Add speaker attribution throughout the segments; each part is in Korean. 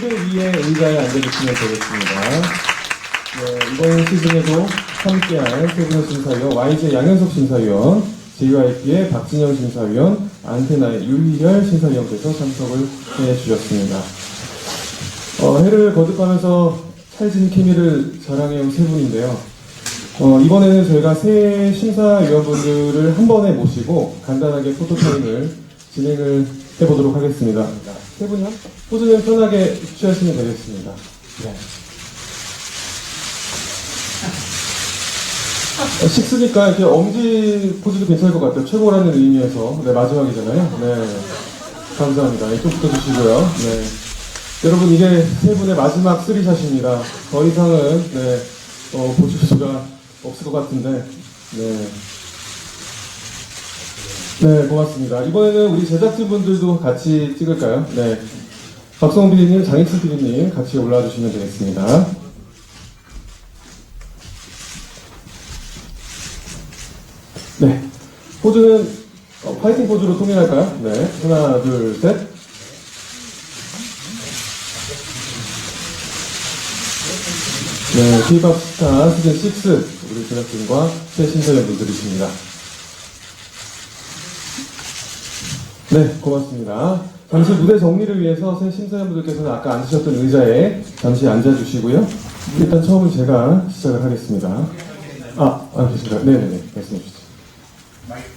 Speaker 1: 무대 위에 의자에 앉아주시면 되겠습니다. 네, 이번 시즌에도 함께할 세 분의 심사위원, YG 양현석 심사위원, JYP의 박진영 심사위원, 안테나의 유희열 심사위원께서 참석을 해주셨습니다. 해를 거듭하면서 찰진 케미를 자랑해온 세 분인데요. 이번에는 저희가 새 심사위원분들을 한 번에 모시고 간단하게 포토타임을 진행을 해보도록 하겠습니다. 세 분이 포즈는 편하게 취하시면 되겠습니다. 네. 식스니까 이렇게 엄지 포즈도 괜찮을 것 같아요. 최고라는 의미에서. 네, 마지막이잖아요. 네. 감사합니다. 이쪽부터 주시고요. 네. 여러분, 이게 세 분의 마지막 쓰리샷입니다. 더 이상은, 네, 보실 수가 없을 것 같은데, 네. 네, 고맙습니다. 이번에는 우리 제작진분들도 같이 찍을까요? 네. 박성훈 PD님, 장익순 PD님 같이 올라와 주시면 되겠습니다. 네. 포즈는 파이팅 포즈로 통일할까요? 네. 하나, 둘, 셋. 네. K-POP 스타 시즌 6 우리 제작진과 새 심사위원분들이십니다. 네, 고맙습니다. 잠시 무대 정리를 위해서 새 심사위원분들께서는 아까 앉으셨던 의자에 잠시 앉아주시고요. 일단 처음은 제가 시작을 하겠습니다. 계신가요? 네네네, 말씀해 주시죠.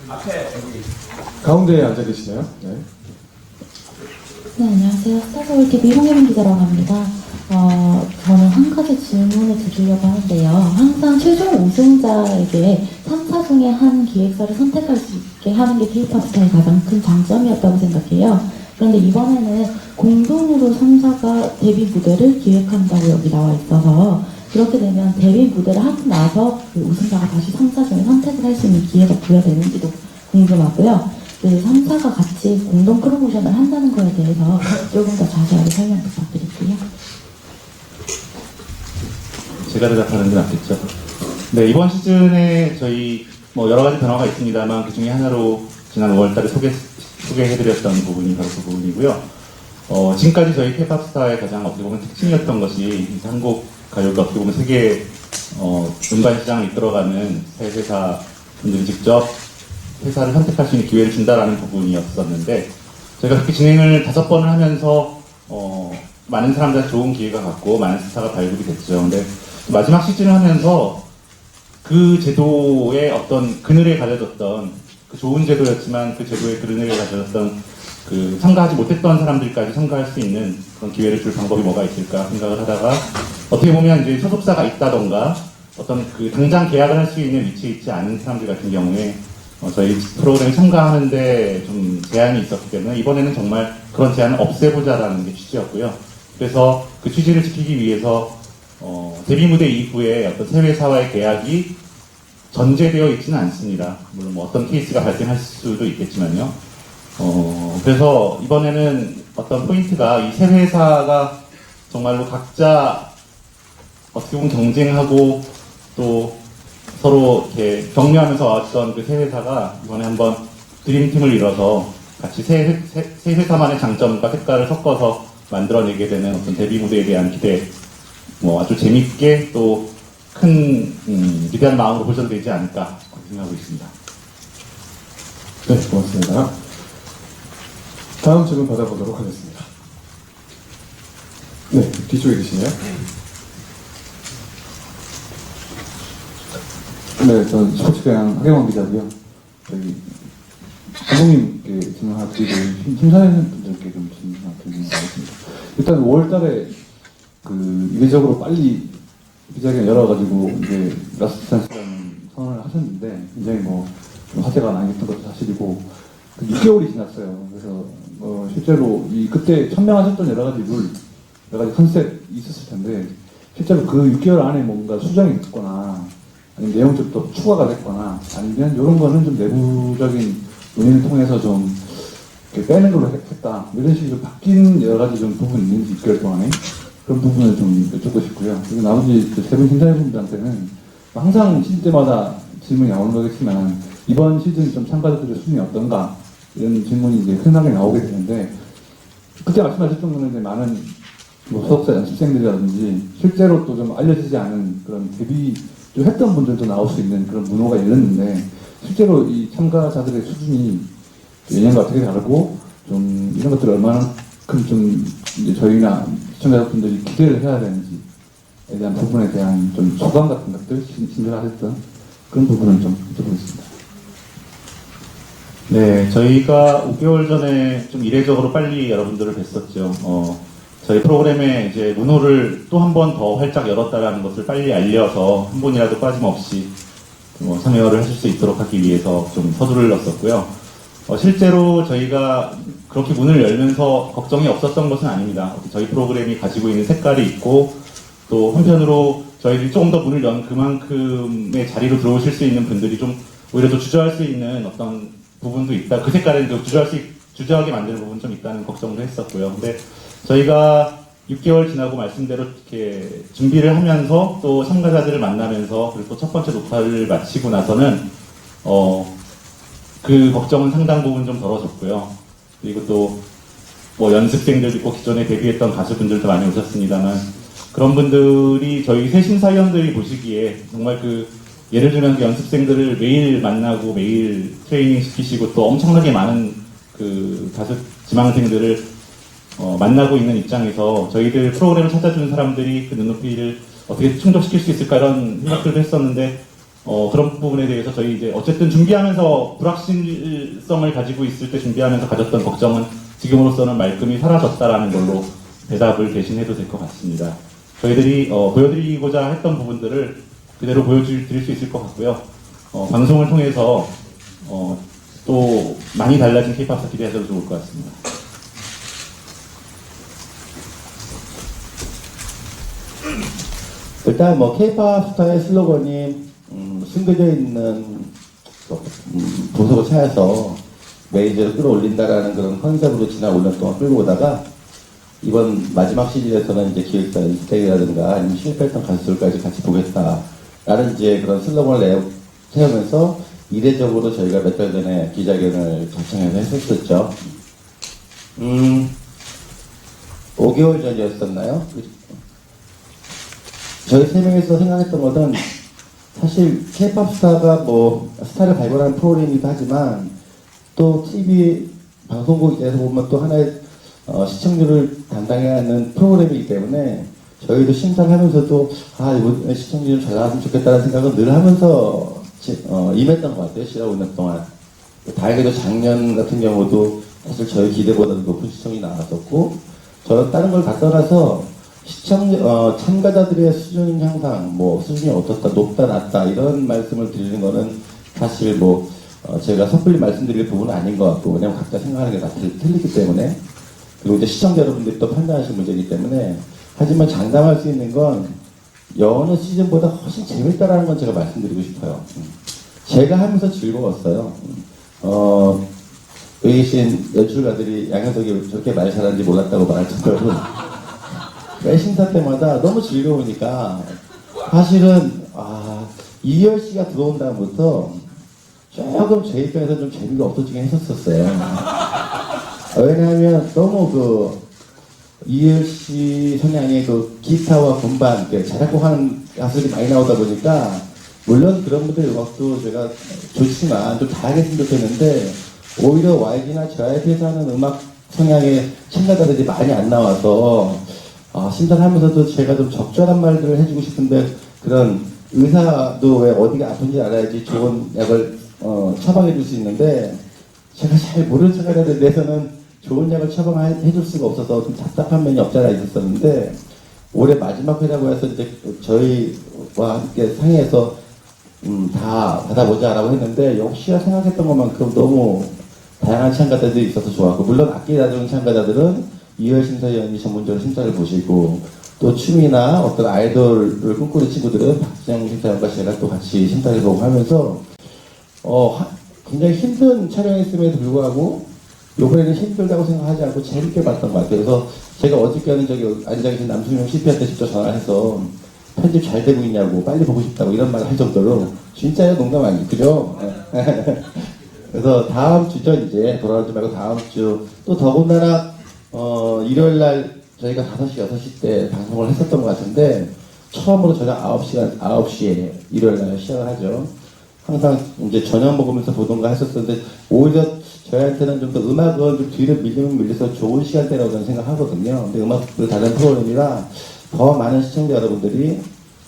Speaker 1: 앞에 여기 가운데에 앉아 계시네요. 네.
Speaker 2: 네, 안녕하세요. 스타서울TV 홍예빈 기자라고 합니다. 저는 한 가지 질문을 드리려고 하는데요. 항상 최종 우승자에게 3사 중에 한 기획사를 선택할 수 있게 하는 게 K-POP 스타의 가장 큰 장점이었다고 생각해요. 그런데 이번에는 공동으로 3사가 데뷔 무대를 기획한다고 여기 나와 있어서 그렇게 되면 데뷔 무대를 하고 나서 그 우승자가 다시 3사 중에 선택을 할 수 있는 기회가 부여되는지도 궁금하고요. 그 3사가 같이 공동 프로모션을 한다는 거에 대해서 조금 더 자세하게 설명 부탁드릴게요.
Speaker 3: 제가 대답하는 게 낫겠죠. 네, 이번 시즌에 저희 여러 가지 변화가 있습니다만 그 중에 하나로 지난 5월달에 소개해드렸던 부분이 바로 그 부분이고요. 지금까지 저희 K-POP 스타의 가장 어떻게 보면 특징이었던 것이 한국 가요가 어떻게 보면 세계 음반 시장을 이끌어가는 새 회사 분들이 직접 회사를 선택할 수 있는 기회를 준다라는 부분이었었는데 저희가 그렇게 진행을 5번을 하면서 많은 사람들한테 좋은 기회가 갔고 많은 스타가 발굴이 됐죠. 근데 마지막 시즌을 하면서 그 제도의 어떤 그늘에 가려졌던 그 좋은 제도였지만 그 제도의 그늘에 가려졌던 그 참가하지 못했던 사람들까지 참가할 수 있는 그런 기회를 줄 방법이 뭐가 있을까 생각을 하다가 어떻게 보면 이제 소속사가 있다던가 어떤 그 당장 계약을 할 수 있는 위치에 있지 않은 사람들 같은 경우에 저희 프로그램에 참가하는데 좀 제한이 있었기 때문에 이번에는 정말 그런 제한을 없애보자라는 게 취지였고요. 그래서 그 취지를 지키기 위해서 데뷔 무대 이후에 어떤 새 회사와의 계약이 전제되어 있지는 않습니다. 물론 어떤 케이스가 발생할 수도 있겠지만요. 그래서 이번에는 어떤 포인트가 이 세 회사가 정말로 각자 어떻게 보면 경쟁하고 또 서로 이렇게 격려하면서 왔던 그 세 회사가 이번에 한번 드림팀을 이뤄서 같이 세 회사만의 장점과 색깔을 섞어서 만들어내게 되는 어떤 데뷔 무대에 대한 기대, 아주 재밌게 또 큰 기대하는 마음으로 보셔도 되지 않을까 생각하고 있습니다.
Speaker 1: 네, 고맙습니다. 다음 질문 받아보도록 하겠습니다. 네, 뒤쪽에 계시네요.
Speaker 4: 네, 저 스포츠계양 하경원 기자고요. 저기 감독님께 질문 하나 드리고 심사위원분들께 좀 질문 하나 드리겠습니다. 일단 5월달에 그 이례적으로 빨리 기자회견 열어가지고 이제 라스트 찬스라는 선언을 하셨는데 굉장히 좀 화제가 많이 됐던 것도 사실이고 6개월이 지났어요. 그래서 실제로 그때 천명하셨던 여러 가지 룰, 여러 가지 컨셉이 있었을 텐데 실제로 그 6개월 안에 뭔가 수정이 됐거나 아니면 내용적으로 또 추가가 됐거나 아니면 이런 거는 좀 내부적인 논의를 통해서 좀 빼는 걸로 했다. 이런 식으로 바뀐 여러 가지 좀 부분이 있는지 6개월 동안에 그런 부분을 좀 여쭙고 싶고요. 그리고 나머지 세 분 심사위원분들한테는 항상 시즌 때마다 질문이 나오는 거겠지만 이번 시즌 좀 참가자들의 수준이 어떤가 이런 질문이 이제 흔하게 나오게 되는데 그때 말씀하셨던 거는 이제 많은 뭐 소속사 연습생들이라든지 실제로 또 좀 알려지지 않은 그런 데뷔 좀 했던 분들도 나올 수 있는 그런 문호가 열렸는데 실제로 이 참가자들의 수준이 예년과 어떻게 다르고 좀 이런 것들을 얼마나큼 좀 이제 저희나 시청자분들이 기대를 해야 되는지에 대한 부분에 대한 좀 소감 같은 것들 진전하셨던 그런 부분을 좀 여쭤보겠습니다.
Speaker 3: 네, 저희가 5개월 전에 좀 이례적으로 빨리 여러분들을 뵀었죠. 저희 프로그램에 이제 문호를 또 한 번 더 활짝 열었다라는 것을 빨리 알려서 한 분이라도 빠짐없이 참여를 하실 수 있도록 하기 위해서 좀 서두를 넣었었고요. 실제로 저희가 그렇게 문을 열면서 걱정이 없었던 것은 아닙니다. 저희 프로그램이 가지고 있는 색깔이 있고 또 한편으로 저희들이 조금 더 문을 연 그만큼의 자리로 들어오실 수 있는 분들이 좀 오히려 더 주저할 수 있는 어떤 부분도 있다. 그 색깔을 주저하게 만드는 부분이 좀 있다는 걱정도 했었고요. 근데 저희가 6개월 지나고 말씀대로 이렇게 준비를 하면서 또 참가자들을 만나면서 그리고 또 첫 번째 녹화를 마치고 나서는 그 걱정은 상당 부분 좀 덜어졌고요. 그리고 또 뭐 연습생들도 있고 기존에 데뷔했던 가수분들도 많이 오셨습니다만 그런 분들이 저희 새 심사위원들이 보시기에 정말 예를 들면 그 연습생들을 매일 만나고 매일 트레이닝 시키시고 또 엄청나게 많은 가수 지망생들을 만나고 있는 입장에서 저희들 프로그램을 찾아주는 사람들이 그 눈높이를 어떻게 충족시킬 수 있을까 이런 생각들도 했었는데 그런 부분에 대해서 저희 이제 어쨌든 준비하면서 불확실성을 가지고 있을 때 준비하면서 가졌던 걱정은 지금으로서는 말끔히 사라졌다라는 걸로 대답을 대신해도 될 것 같습니다. 저희들이 보여드리고자 했던 부분들을 그대로 보여드릴 수 있을 것 같고요. 방송을 통해서 또 많이 달라진 K-POP 스타 기대하셔도 좋을 것 같습니다.
Speaker 5: 일단 뭐 K-POP 스타의 슬로건이 숨겨져 있는 보석을 찾아서 메이저를 끌어올린다라는 그런 컨셉으로 지난 5년 동안 끌고 오다가 이번 마지막 시즌에서는 이제 기획사 인스택이라든가 아니면 실패했던 가수들까지 같이 보겠다라는 이제 그런 슬로건을 세우면서 이례적으로 저희가 몇 달 전에 기자회견을 자청해서 했었죠. 5개월 전이었었나요? 저희 세 명에서 생각했던 것은 사실 K-POP 스타가 뭐 스타를 발굴하는 프로그램이기도 하지만 또 TV 방송국에서 보면 또 하나의 시청률을 담당해야 하는 프로그램이기 때문에 저희도 심사를 하면서도 이번 시청률 잘 나왔으면 좋겠다는 생각을 늘 하면서 임했던 것 같아요. 시작 5년 동안. 다행히도 작년 같은 경우도 사실 저희 기대보다도 높은 시청이 나왔었고 저는 다른 걸 다 떠나서 참가자들의 수준 향상, 수준이 어떻다, 높다, 낮다, 이런 말씀을 드리는 거는 사실 제가 섣불리 말씀드릴 부분은 아닌 것 같고, 왜냐면 각자 생각하는 게 다 틀리기 때문에, 그리고 이제 시청자 여러분들이 또 판단하실 문제이기 때문에, 하지만 장담할 수 있는 건, 여느 시즌보다 훨씬 재밌다라는 건 제가 말씀드리고 싶어요. 제가 하면서 즐거웠어요. 여기 계신 연출가들이 양현석이 저렇게 말 잘하는지 몰랐다고 말할 정도로, 매 심사 때마다 너무 즐거우니까 사실은 이열 씨가 들어온 다음부터 조금 제 입장에서 좀 재미가 없어지긴 했었어요. 왜냐하면 너무 이열 씨 성향의 기타와 건반, 자작곡하는 가수들이 많이 나오다 보니까 물론 그런 분들의 음악도 제가 좋지만 좀 다양하게 했으면 좋겠는데 오히려 YG나 JYP에서 하는 음악 성향의 참가자들이 많이 안 나와서 심사를 하면서도 제가 좀 적절한 말들을 해주고 싶은데 그런 의사도 왜 어디가 아픈지 알아야지 좋은 약을 처방해 줄 수 있는데 제가 잘 모르는 척하려는 데서는 좋은 약을 처방해 줄 수가 없어서 좀 답답한 면이 없잖아 있었는데 올해 마지막 회라고 해서 이제 저희와 함께 상의해서 다 받아보자라고 했는데 역시나 생각했던 것만큼 너무 다양한 참가자들이 있어서 좋았고 물론 악기 다루는 참가자들은 이열 심사위원이 전문적으로 심사를 보시고 또 춤이나 어떤 아이돌을 꿈꾸는 친구들은 박진영 심사위원과 제가 또 같이 심사를 보고 하면서 굉장히 힘든 촬영했음에도 불구하고 이번에는 힘들다고 생각하지 않고 재밌게 봤던 것 같아요. 그래서 제가 어저께는 앉아 계신 남수명 CP한테 직접 전화해서 편집 잘 되고 있냐고 빨리 보고 싶다고 이런 말을 할 정도로 진짜요? 농담 아니죠? 그죠? 그래서 다음 주죠 이제 돌아오지 말고 다음 주 또 더군다나 일요일날 저희가 5시, 6시 때 방송을 했었던 것 같은데, 처음으로 저녁 9시에 일요일날 시작을 하죠. 항상 이제 저녁 먹으면서 보던가 했었었는데, 오히려 저희한테는 좀 더 음악은 좀 뒤로 밀리면 밀려서 좋은 시간대라고 저는 생각하거든요. 근데 음악도 다른 프로그램이라 더 많은 시청자 여러분들이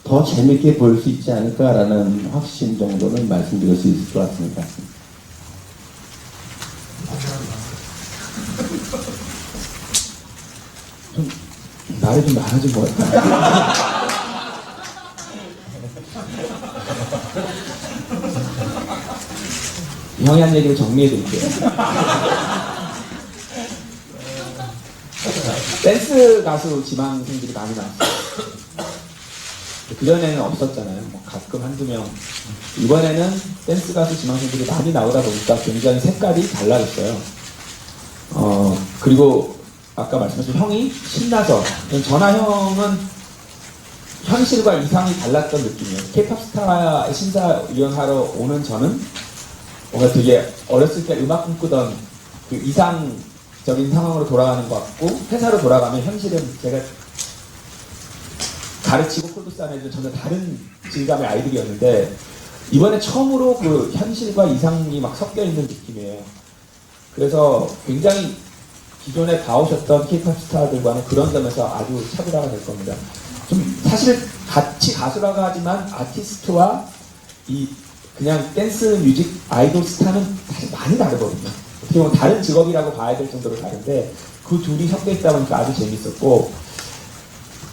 Speaker 5: 더 재밌게 볼 수 있지 않을까라는 확신 정도는 말씀드릴 수 있을 것 같습니다. 좀 말이 좀 많아진 것 같아요.
Speaker 6: 형이 한 얘기를 정리해 드릴게요. 댄스 가수 지망생들이 많이 나왔어요. 그전에는 없었잖아요. 뭐 가끔 한두 명. 이번에는 댄스 가수 지망생들이 많이 나오다 보니까 굉장히 색깔이 달라졌어요. 그리고 아까 말씀하신 형이 신나서, 전화 형은 현실과 이상이 달랐던 느낌이에요. K-pop 스타 심사위원 하러 오는 저는 뭔가 되게 어렸을 때 음악 꿈꾸던 그 이상적인 상황으로 돌아가는 것 같고, 회사로 돌아가면 현실은 제가 가르치고 프로듀스하는 애들은 전혀 다른 질감의 아이들이었는데, 이번에 처음으로 그 현실과 이상이 막 섞여 있는 느낌이에요. 그래서 굉장히 기존에 봐오셨던 K-pop 스타들과는 그런 점에서 아주 차별화가 될 겁니다. 좀 사실 같이 가수라고 하지만 아티스트와 이 그냥 댄스 뮤직 아이돌 스타는 사실 많이 다르거든요. 어떻게 보면 다른 직업이라고 봐야 될 정도로 다른데, 그 둘이 섞여 있다 보니까 아주 재밌었고,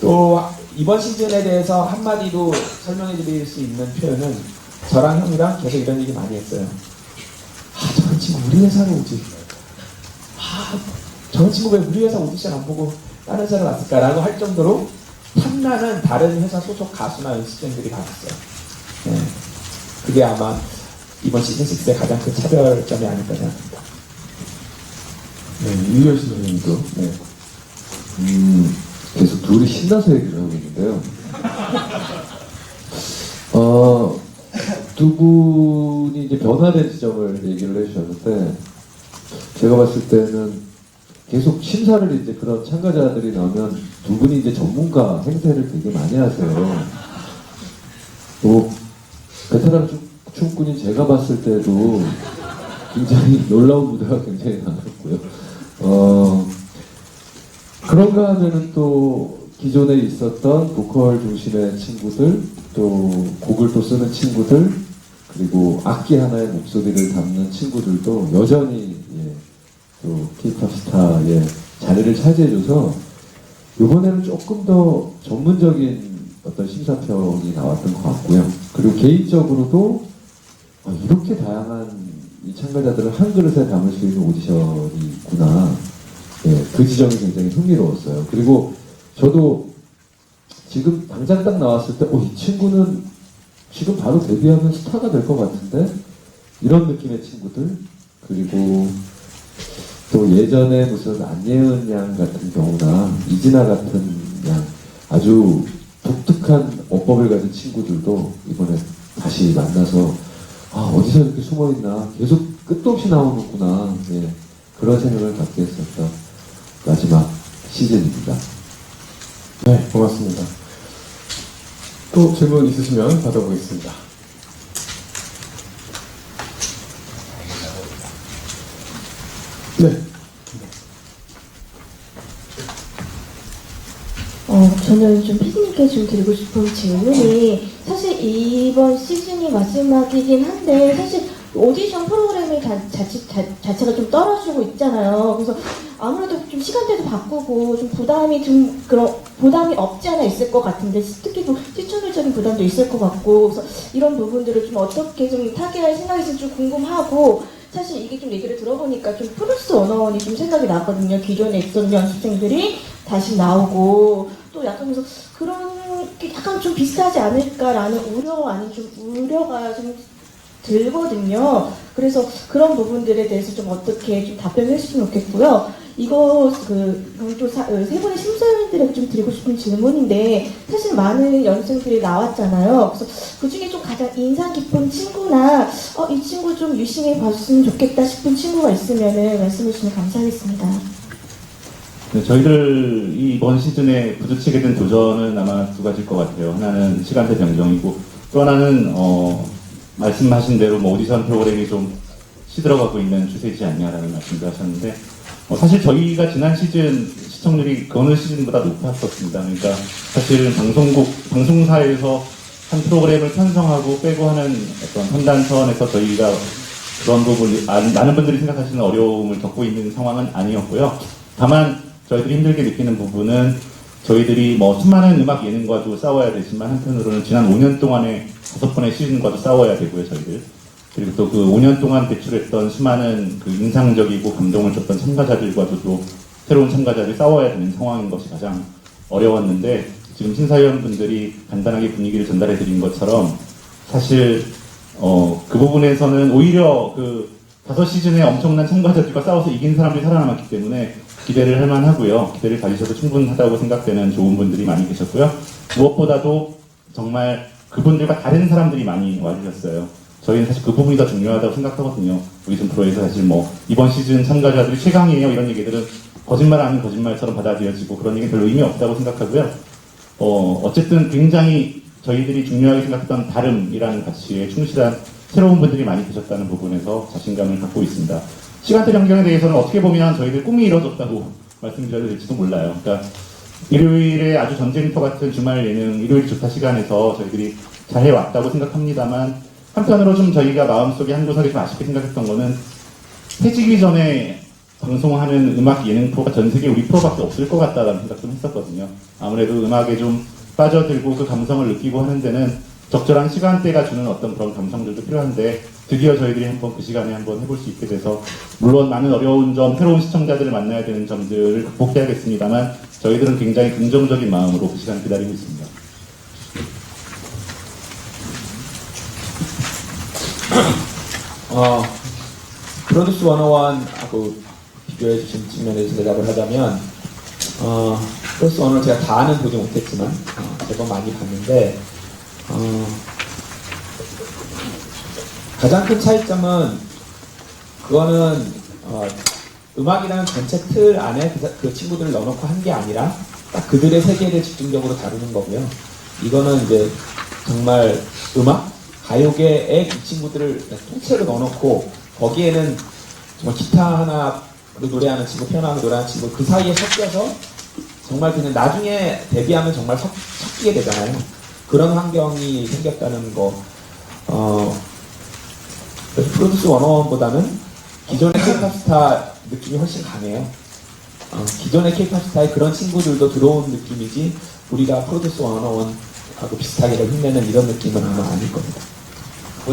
Speaker 6: 또 이번 시즌에 대해서 한마디로 설명해 드릴 수 있는 표현은, 저랑 형이랑 계속 이런 얘기 많이 했어요. 저런 친구 우리 회사로 오지. 저런 친구 왜 우리 회사 오디션 안 보고 다른 회사로 왔을까라고 할 정도로 탐나는 다른 회사 소속 가수나 연습생들이 많았어요. 네. 그게 아마 이번 시즌 6의 가장 큰 차별점이 아닐까 생각합니다.
Speaker 1: 네, 유열씨 선생님도. 네.
Speaker 4: 계속 둘이 신나서 얘기를 하고 있는데요. 두 분이 이제 변화된 지점을 얘기를 해주셨는데, 제가 봤을 때는 계속 심사를 이제 그런 참가자들이 나오면 두 분이 이제 전문가 행세를 되게 많이 하세요. 또 베테랑 춤꾼인 제가 봤을 때도 굉장히 놀라운 무대가 굉장히 나왔고요. 그런가 하면은 또 기존에 있었던 보컬 중심의 친구들, 또 곡을 또 쓰는 친구들, 그리고 악기 하나의 목소리를 담는 친구들도 여전히 또 K-pop 스타의 자리를 차지해줘서 이번에는 조금 더 전문적인 어떤 심사평이 나왔던 것 같고요. 그리고 개인적으로도 이렇게 다양한 이 참가자들을 한 그릇에 담을 수 있는 오디션이 있구나. 그 지점이 굉장히 흥미로웠어요. 그리고 저도 지금 당장 딱 나왔을 때, 이 친구는 지금 바로 데뷔하면 스타가 될 것 같은데? 이런 느낌의 친구들, 그리고 또 예전에 무슨 안예은 양 같은 경우나 이진아 같은 양, 아주 독특한 어법을 가진 친구들도 이번에 다시 만나서 어디서 이렇게 숨어있나, 계속 끝도 없이 나오는구나, 그런 생각을 갖게 했었던 마지막 시즌입니다.
Speaker 1: 네, 고맙습니다. 또 질문 있으시면 받아보겠습니다. 네.
Speaker 2: 저는 좀 피디님께 좀 드리고 싶은 질문이, 사실 이번 시즌이 마지막이긴 한데, 사실 오디션 프로그램이 자체가 좀 떨어지고 있잖아요. 그래서 아무래도 좀 시간대도 바꾸고 좀 부담이 없지 않아 있을 것 같은데, 특히 또 시청률적인 부담도 있을 것 같고, 그래서 이런 부분들을 좀 어떻게 좀 타개할 생각이 있을지 좀 궁금하고, 사실 이게 좀 얘기를 들어보니까 좀 플러스 원어원이 좀 생각이 나거든요. 기존에 있던 연습생들이 다시 나오고, 또 약간 그래서 그런 게 약간 좀 비슷하지 않을까라는 우려가 좀 들거든요. 그래서 그런 부분들에 대해서 좀 어떻게 좀 답변을 해주시면 좋겠고요. 이거 또 세 분의 심사위원들에게 좀 드리고 싶은 질문인데, 사실 많은 연습생들이 나왔잖아요. 그래서 그 중에 좀 가장 인상 깊은 친구나 이 친구 좀 유심히 봤으면 좋겠다 싶은 친구가 있으면은 말씀해 주시면 감사하겠습니다.
Speaker 3: 네, 저희들이 이번 시즌에 부딪히게 된 도전은 아마 두 가지일 것 같아요. 하나는 시간대 변경이고 또 하나는 말씀하신 대로 뭐 오디션 프로그램이 좀 시들어가고 있는 추세이지 않냐라는 말씀도 하셨는데 사실 저희가 지난 시즌 시청률이 그 어느 시즌보다 높았었습니다. 그러니까 사실은 방송사에서 한 프로그램을 편성하고 빼고 하는 어떤 판단 차원에서 저희가 그런 부분, 많은 분들이 생각하시는 어려움을 겪고 있는 상황은 아니었고요. 다만 저희들이 힘들게 느끼는 부분은 저희들이 뭐 수많은 음악 예능과도 싸워야 되지만 한편으로는 지난 5년 동안의 5번의 시즌과도 싸워야 되고요, 저희들. 그리고 또 그 5년 동안 배출했던 수많은 그 인상적이고 감동을 줬던 참가자들과도 또 새로운 참가자들이 싸워야 되는 상황인 것이 가장 어려웠는데 지금 심사위원분들이 간단하게 분위기를 전달해 드린 것처럼 사실 그 부분에서는 오히려 그 5시즌에 엄청난 참가자들과 싸워서 이긴 사람들이 살아남았기 때문에 기대를 할 만하고요. 기대를 가지셔도 충분하다고 생각되는 좋은 분들이 많이 계셨고요. 무엇보다도 정말 그분들과 다른 사람들이 많이 와주셨어요. 저희는 사실 그 부분이 더 중요하다고 생각하거든요. 오디션 프로에서 사실 뭐 이번 시즌 참가자들이 최강이에요 이런 얘기들은 거짓말 아닌 거짓말처럼 받아들여지고 그런 얘기 별로 의미 없다고 생각하고요. 어쨌든 굉장히 저희들이 중요하게 생각했던 다름이라는 가치에 충실한 새로운 분들이 많이 계셨다는 부분에서 자신감을 갖고 있습니다. 시간대 변경에 대해서는 어떻게 보면 저희들 꿈이 이루어졌다고 말씀드려도 될지도 몰라요. 그러니까 일요일에 아주 전쟁터 같은 주말 예능 일요일 좋다 시간에서 저희들이 잘 해왔다고 생각합니다만 한편으로 좀 저희가 마음속에 한 구석에 좀 아쉽게 생각했던 거는 해지기 전에 방송하는 음악 예능 프로가 전 세계 우리 프로밖에 없을 것 같다라는 생각 좀 했었거든요. 아무래도 음악에 좀 빠져들고 그 감성을 느끼고 하는 데는 적절한 시간대가 주는 어떤 그런 감성들도 필요한데 드디어 저희들이 한번 그 시간에 한번 해볼 수 있게 돼서 물론 많은 어려운 점, 새로운 시청자들을 만나야 되는 점들을 극복해야겠습니다만 저희들은 굉장히 긍정적인 마음으로 그 시간을 기다리고 있습니다.
Speaker 6: 프로듀스 101하고 비교해 주신 측면에서 대답을 하자면 프로듀스 101을 제가 다는 보지 못했지만 제법 많이 봤는데 가장 큰 차이점은 그거는 음악이라는 전체 틀 안에 그 친구들을 넣어놓고 한 게 아니라 딱 그들의 세계를 집중적으로 다루는 거고요. 이거는 이제 정말 음악, 가요계에 이 친구들을 통째로 넣어놓고 거기에는 정말 기타 하나로 노래하는 친구, 피아노 하나 노래하는 친구 그 사이에 섞여서 정말 그냥 나중에 데뷔하면 정말 섞이게 되잖아요. 그런 환경이 생겼다는 거. 그래서 프로듀스 101보다는 기존의 K-POP 스타 느낌이 훨씬 강해요. 기존의 K-POP 스타의 그런 친구들도 들어온 느낌이지 우리가 프로듀스 101하고 비슷하게 힘내는 이런 느낌은 아마 아닐 겁니다.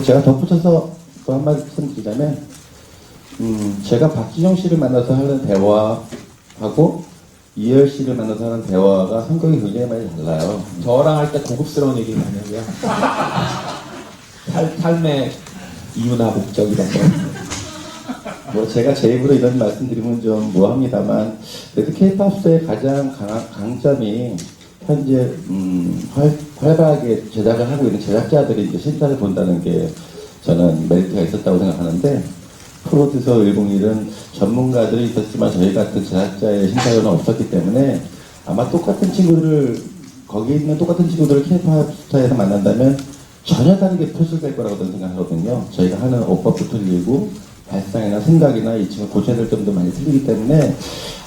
Speaker 5: 제가 덧붙여서 또 한 말씀 드리자면 제가 박지영 씨를 만나서 하는 대화하고 이열 씨를 만나서 하는 대화가 성격이 굉장히 많이 달라요.
Speaker 6: 저랑 할 때 고급스러운 얘기를 많이 하고요. 삶의 이유나 목적 이런 거.
Speaker 5: 뭐 제가 제 입으로 이런 말씀드리면 좀 뭐합니다만 그래도 K-POP의 가장 강점이 현재 활발하게 제작을 하고 있는 제작자들이 이제 심사를 본다는 게 저는 메리트가 있었다고 생각하는데 프로듀서 101은 전문가들이 있었지만 저희 같은 제작자의 심사위원은 없었기 때문에 아마 똑같은 친구들을 거기에 있는 똑같은 친구들을 K-POP 스타에서 만난다면 전혀 다르게 표출될 거라고 저는 생각하거든요. 저희가 하는 오법도 틀리고 발상이나 생각이나 이 친구 고쳐야 될 점도 많이 틀리기 때문에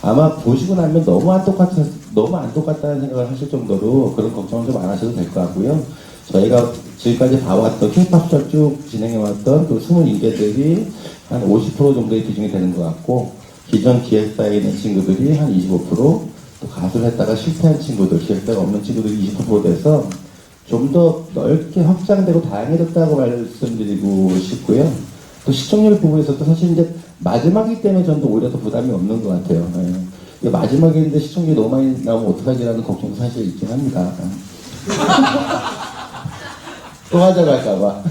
Speaker 5: 아마 보시고 나면 너무 안 똑같다는 생각을 하실 정도로 그런 걱정을 좀 안 하셔도 될 것 같고요. 저희가 지금까지 봐왔던 K-POP 스타를 쭉 진행해왔던 그 20인재들이 한 50% 정도의 비중이 되는 것 같고 기존 기획사에 있는 친구들이 한 25%, 또 가수를 했다가 실패한 친구들, 기획사가 없는 친구들이 20% 돼서 좀 더 넓게 확장되고 다양해졌다고 말씀드리고 싶고요. 또 시청률 부분에서도 사실 이제 마지막이기 때문에 저는 오히려 더 부담이 없는 것 같아요. 이게 마지막인데 시청률이 너무 많이 나오면 어떡하지라는 걱정도 사실 있긴 합니다. 또 하자갈까봐.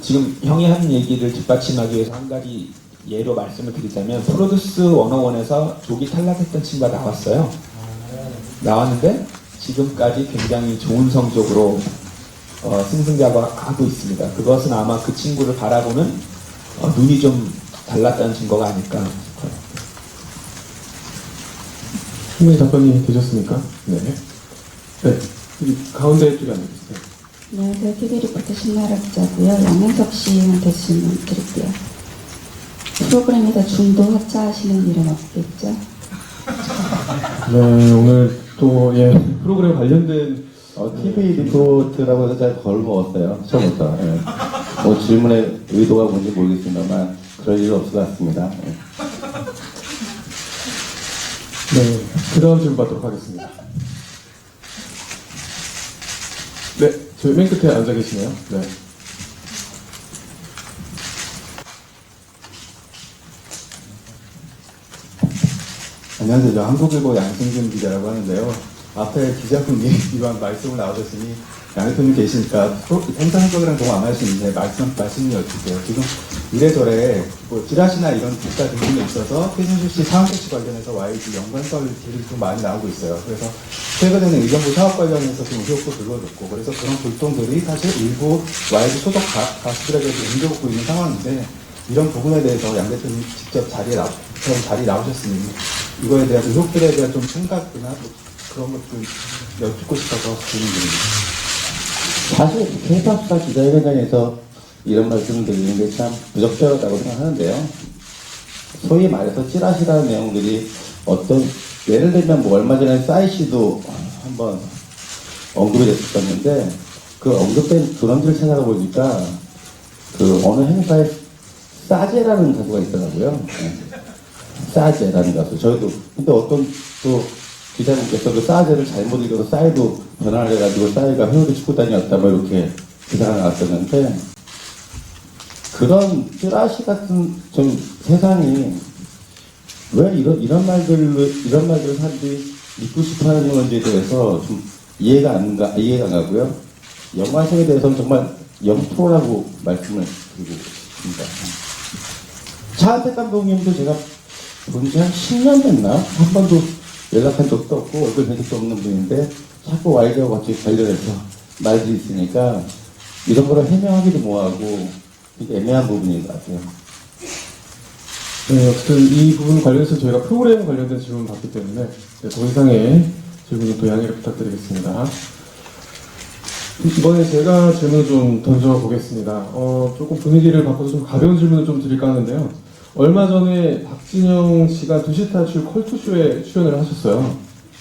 Speaker 6: 지금 형이 한 얘기를 뒷받침하기 위해서 한 가지 예로 말씀을 드리자면 프로듀스 101에서 조기 탈락했던 친구가 나왔어요. 나왔는데 지금까지 굉장히 좋은 성적으로 승승장구하고 있습니다. 그것은 아마 그 친구를 바라보는 눈이 좀 달랐다는 증거가 아닐까 싶어요.
Speaker 1: 충분히 답변이 되셨습니까? 네. 네. 여기 가운데 쪽에 앉아주세요.
Speaker 7: 안녕하세요. TV리포터 신나라 기자고요. 양현석 씨한테 질문 드릴게요. 프로그램에서 중도 하차하시는 일은 없겠죠?
Speaker 1: 네, 오늘 또, 예, 프로그램 관련된
Speaker 5: TV 리포트라고 해서 잘 걸먹었어요. 처음부터. 예. 뭐 질문의 의도가 뭔지 모르겠습니다만 그럴 일은 없을 것 같습니다. 예.
Speaker 1: 네, 그 다음 질문 받도록 하겠습니다. 네, 저희 맨 끝에 앉아 계시네요. 네.
Speaker 8: 안녕하세요. 저 한국일보 양승준 기자라고 하는데요. 앞에 기자분이 이런 말씀을 나오셨으니 양 대표님 계시니까 행사 성격이랑 너무 안 하시는데 말씀을 여쭐게요. 지금 이래저래 뭐 찌라시나 이런 국가 등등에 있어서 최순실 씨 사업 조치 관련해서 YG 연관설들이 좀 많이 나오고 있어요. 그래서 최근에는 의정부 사업 관련해서 좀 의혹도 불러줬고 그래서 그런 불똥들이 사실 일부 YG 소속 가수들에게도 옮겨오고 있는 상황인데 이런 부분에 대해서 양 대표님 직접 자리에 나오셨으니 이거에 대한 의혹들에 대한 좀 생각이나 뭐 그런 것들 여쭙고 싶어서 질문드립니다.
Speaker 5: 사실 K-pop 스타 기자회견장에서 이런 말씀을 드리는 게 참 부적절하다고 생각하는데요. 소위 말해서 찌라시라는 내용들이 어떤 예를 들면 뭐 얼마 전에 싸이 씨도 한번 언급이 됐었는데 그 언급된 근원지를 찾아가 보니까 그 어느 행사에 싸제라는 가수가 있더라고요. 네. 싸제라는 가수. 저희도 근데 어떤 또 기자님께서 그 싸제를 잘못 읽어서 싸이도 변화를 해가지고 싸이가 회오리 축구단이었다 뭐 이렇게 기사가 나왔었는데 그런 찌라시 같은 좀 세상이 왜 이런 말들을 사람들이 믿고 싶어하는 건지에 대해서 좀 이해가 안 가고요. 영화성에 대해서는 정말 영토라고 말씀을 드리고 싶습니다. 차은택 감독님도 제가 본지 한 10년 됐나? 한 번도 연락한 적도 없고 얼굴 뵌 적도 없는 분인데 자꾸 YG와 같이 관련해서 말들이 있으니까 이런 거를 해명하기도 뭐하고 되게 애매한 부분인 것 같아요.
Speaker 1: 네, 어쨌든 이 부분 관련해서 저희가 프로그램 관련된 질문을 받기 때문에 네, 더 이상의 질문은 또 양해를 부탁드리겠습니다. 이번에 제가 질문을 좀 던져보겠습니다. 조금 분위기를 바꿔서 좀 가벼운 질문을 좀 드릴까 하는데요. 얼마 전에 박진영 씨가 2시 탈출 컬투쇼에 출연을 하셨어요.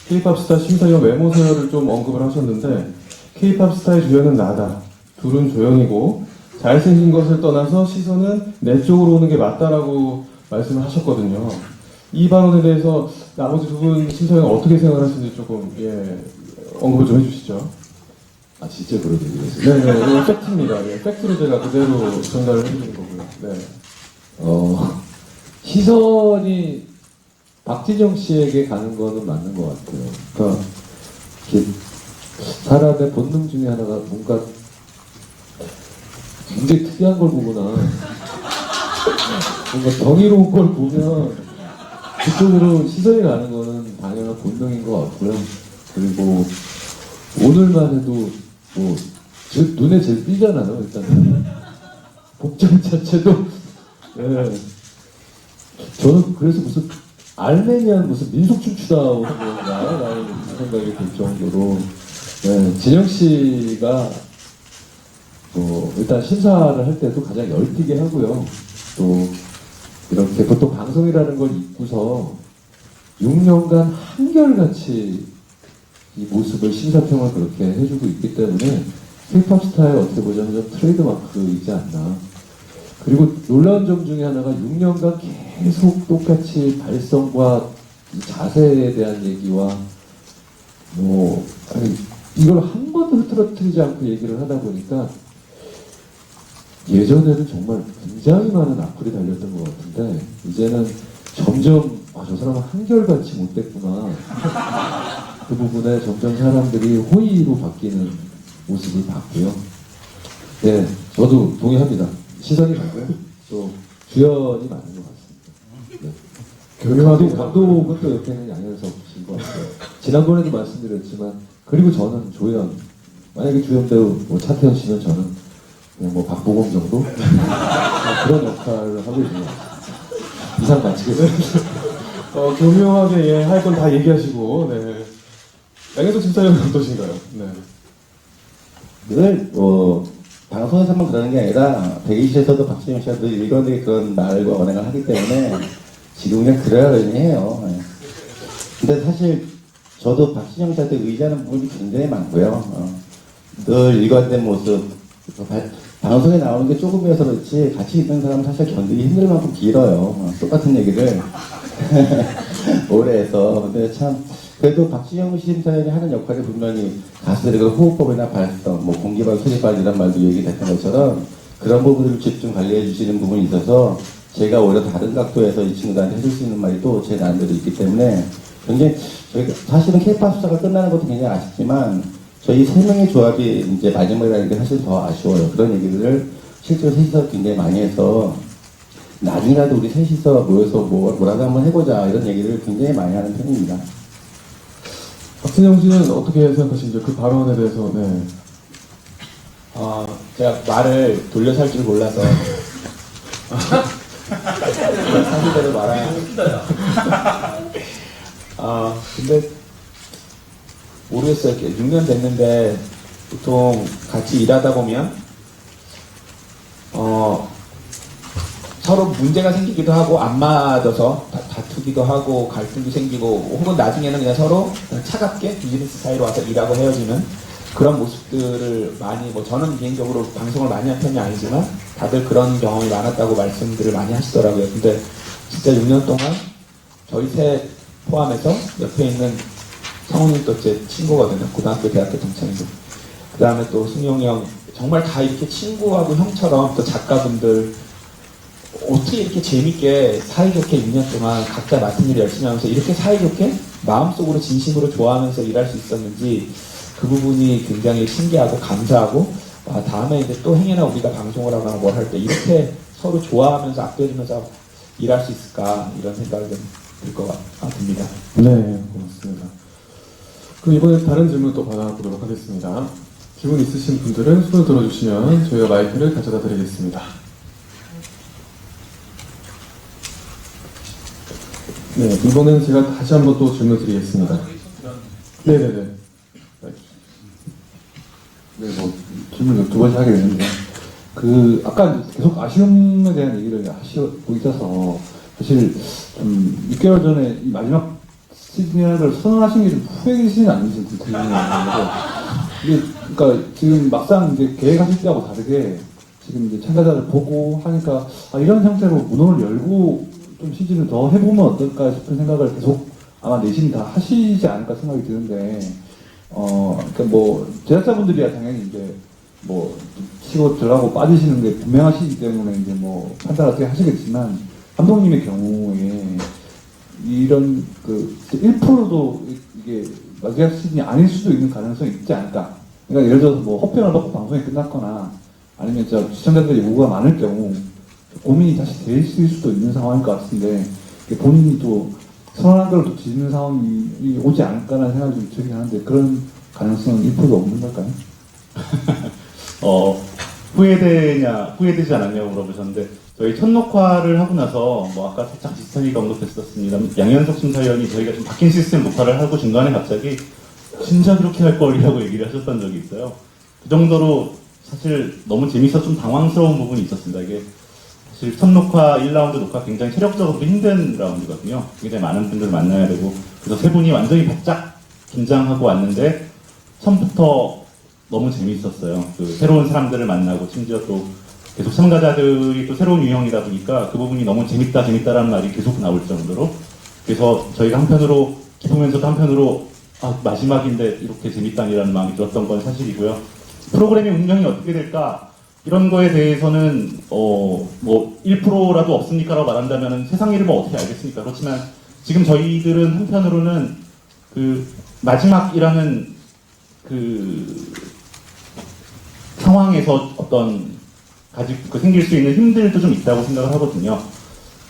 Speaker 1: K-pop 스타 심사위원 외모 서열을 좀 언급을 하셨는데 K-pop 스타의 주연은 나다. 둘은 조연이고 잘생긴 것을 떠나서 시선은 내 쪽으로 오는 게 맞다라고 말씀을 하셨거든요. 이 발언에 대해서 나머지 두 분 심사위원 어떻게 생각하시는지 조금 언급을 좀 해주시죠.
Speaker 5: 아 진짜 그런 얘기였어요?
Speaker 1: 네네, 이거 팩트입니다. 예, 팩트로 제가 그대로 전달을 해드리는 거고요. 네.
Speaker 9: 시선이 박진영 씨에게 가는 거는 맞는 것 같아요. 그러니까 이렇게 사람의 본능 중에 하나가 뭔가 굉장히 특이한 걸 보거나 뭔가 정의로운 걸 보면 그쪽으로 시선이 가는 거는 당연한 본능인 것 같고요. 그리고 오늘만 해도 뭐 눈에 제일 띄잖아요. 일단 복장 자체도 예. 저는 그래서 무슨 알메니안 무슨 민속춤 추다 오는 건가라는 생각이 들 정도로 진영 씨가 일단 심사를 할 때도 가장 열띠게 하고요. 또 이렇게 보통 방송이라는 걸 입고서 6년간 한결같이 이 모습을 심사평을 그렇게 해주고 있기 때문에 K-pop 스타의 어떻게 보자면 좀 트레이드마크이지 않나. 그리고 놀라운 점 중에 하나가 6년간 계속 똑같이 발성과 자세에 대한 얘기와 이걸 한 번도 흐트러뜨리지 않고 얘기를 하다 보니까 예전에는 정말 굉장히 많은 악플이 달렸던 것 같은데 이제는 점점 저 사람은 한결같이 못됐구나. 그 부분에 점점 사람들이 호의로 바뀌는 모습을 봤고요. 네, 저도 동의합니다. 시선이 맞고요. 또 주연이 맞는 것 같습니다. 네. 감독은 또 옆에는 양현석 씨인 것 같아요. 지난번에도 말씀드렸지만 그리고 저는 조연 만약에 주연 배우 차태현 씨면 저는 그냥 뭐 박보검 정도 그런 역할을 하고 있는 것 같습니다. 이상 마치겠습니다.
Speaker 1: 교묘하게 예, 할 건 다 얘기하시고, 네. 양현석 심사위원 어떠신가요? 네.
Speaker 5: 늘 방송에서만 그러는 게 아니라 대기실에서도 박진영 씨가 늘 일관되게 그런 말과 언행을 하기 때문에 지금 그냥 그러려니 해요. 네. 근데 사실 저도 박진영 씨한테 의지하는 부분이 굉장히 많고요. 늘 일관된 모습, 방송에 나오는 게 조금이어서 그렇지 같이 있는 사람은 사실 견디기 힘들 만큼 길어요. 똑같은 얘기를 오래 해서. 근데 참 그래도 박진영 심사위원이 하는 역할이 분명히 가수들의 그 호흡법이나 발성, 뭐 공기발, 소리발 이런 말도 얘기됐던 것처럼 그런 부분을 집중 관리해 주시는 부분이 있어서 제가 오히려 다른 각도에서 이 친구들한테 해줄 수 있는 말이 또 제 나름대로 있기 때문에 굉장히 저희가 사실은 K-POP 수사가 끝나는 것도 굉장히 아쉽지만 저희 세 명의 조합이 이제 마지막이라는 게 사실 더 아쉬워요. 그런 얘기들을 실제로 셋이서 굉장히 많이 해서 나중이라도 우리 셋이서 모여서 뭐라도 한번 해보자 이런 얘기를 굉장히 많이 하는 편입니다.
Speaker 1: 박진영 씨는 어떻게 생각하시는지 그 발언에 대해서, 네.
Speaker 6: 제가 말을 돌려서 할 줄 몰라서 사실대로 말아야 근데 모르겠어요. 이렇게 6년 됐는데 보통 같이 일하다 보면 서로 문제가 생기기도 하고 안 맞아서 다투기도 하고 갈등도 생기고 혹은 나중에는 그냥 서로 차갑게 비즈니스 사이로 와서 일하고 헤어지는 그런 모습들을 많이 저는 개인적으로 방송을 많이 한 편이 아니지만 다들 그런 경험이 많았다고 말씀들을 많이 하시더라고요. 근데 진짜 6년 동안 저희 셋 포함해서 옆에 있는 성훈이 또 제 친구거든요. 고등학교, 대학교 동창이고. 그 다음에 또 승용이 형, 정말 다 이렇게 친구하고 형처럼 또 작가분들, 어떻게 이렇게 재밌게 사이좋게 6년 동안 각자 맡은 일 열심히 하면서 이렇게 사이좋게 마음속으로 진심으로 좋아하면서 일할 수 있었는지 그 부분이 굉장히 신기하고 감사하고 다음에 이제 또 행여나 우리가 방송을 하거나 뭘 할 때 이렇게 서로 좋아하면서 아껴주면서 일할 수 있을까 이런 생각이 좀 들 것 같습니다.
Speaker 1: 네, 고맙습니다. 그럼 이번에 다른 질문 또 받아보도록 하겠습니다. 질문 있으신 분들은 손을 들어주시면 저희가 마이크를 가져다 드리겠습니다. 네, 이번에는 제가 다시 한번 또 질문 드리겠습니다. 네네네.
Speaker 4: 네, 뭐 질문을 두 번씩 하게 되는데 아까 계속 아쉬움에 대한 얘기를 하시고 있어서 사실 좀 6개월 전에 이 마지막 시즌이라는 걸 선언하신 게 좀 후회되시진 않으신지 들리는데 이게 그러니까 지금 막상 이제 계획하실 때하고 다르게 지금 이제 참가자를 보고 하니까 이런 형태로 문호를 열고 좀 시즌을 더 해보면 어떨까 싶은 생각을 계속 아마 내심 다 하시지 않을까 생각이 드는데 그러니까 뭐 제작자분들이야 당연히 이제 뭐 치고 들어가고 빠지시는 게 분명하시기 때문에 이제 뭐 판단을 어떻게 하시겠지만 감독님의 경우에 이런 1%도 이게 마지막 시즌이 아닐 수도 있는 가능성이 있지 않을까. 그러니까 예를 들어서 뭐 허평을 받고 방송이 끝났거나 아니면 시청자들의 요구가 많을 경우 고민이 다시 될 수도 있는 상황일 것 같은데 본인이 또 선언한 걸 또 뒤집는 상황이 오지 않을까라는 생각이 좀 들긴 하는데 그런 가능성은 1%도 없는 걸까요?
Speaker 3: 후회되지 않았냐고 물어보셨는데, 저희 첫 녹화를 하고 나서, 아까 살짝 지선이가 언급했었습니다. 양현석 심사위원이 저희가 좀 바뀐 시스템 녹화를 하고 중간에 갑자기, 진짜 그렇게 할 거라고 얘기를 하셨던 적이 있어요. 그 정도로 사실 너무 재밌어 좀 당황스러운 부분이 있었습니다. 이게 사실 첫 녹화, 1라운드 녹화 굉장히 체력적으로 힘든 라운드거든요. 굉장히 많은 분들 만나야 되고, 그래서 세 분이 완전히 바짝 긴장하고 왔는데, 처음부터 너무 재미있었어요. 새로운 사람들을 만나고, 심지어 또 계속 참가자들이 또 새로운 유형이다 보니까 그 부분이 너무 재밌다라는 말이 계속 나올 정도로. 그래서 저희가 한편으로 기쁘면서도 한편으로 마지막인데 이렇게 재밌다니라는 마음이 들었던 건 사실이고요. 프로그램의 운영이 어떻게 될까? 이런 거에 대해서는 1%라도 없으니까라고 말한다면 세상 일을 어떻게 알겠습니까? 그렇지만 지금 저희들은 한편으로는 마지막이라는 상황에서 생길 수 있는 힘들도 좀 있다고 생각을 하거든요.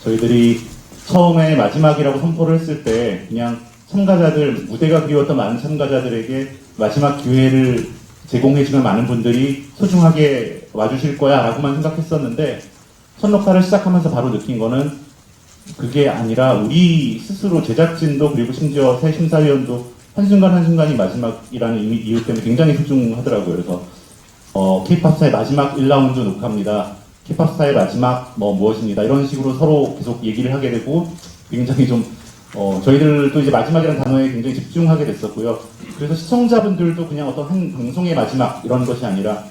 Speaker 3: 저희들이 처음에 마지막이라고 선포를 했을 때 그냥 참가자들, 무대가 그리웠던 많은 참가자들에게 마지막 기회를 제공해주는 많은 분들이 소중하게 와주실 거야 라고만 생각했었는데 첫 녹화를 시작하면서 바로 느낀 거는 그게 아니라 우리 스스로 제작진도 그리고 심지어 새 심사위원도 한순간 한순간이 마지막이라는 이유 때문에 굉장히 소중하더라고요. 그래서 K-팝스타의 마지막 1라운드 녹화입니다. K-팝스타의 마지막 무엇입니다. 이런 식으로 서로 계속 얘기를 하게 되고 굉장히 좀 저희들도 이제 마지막이라는 단어에 굉장히 집중하게 됐었고요. 그래서 시청자분들도 그냥 어떤 한 방송의 마지막 이런 것이 아니라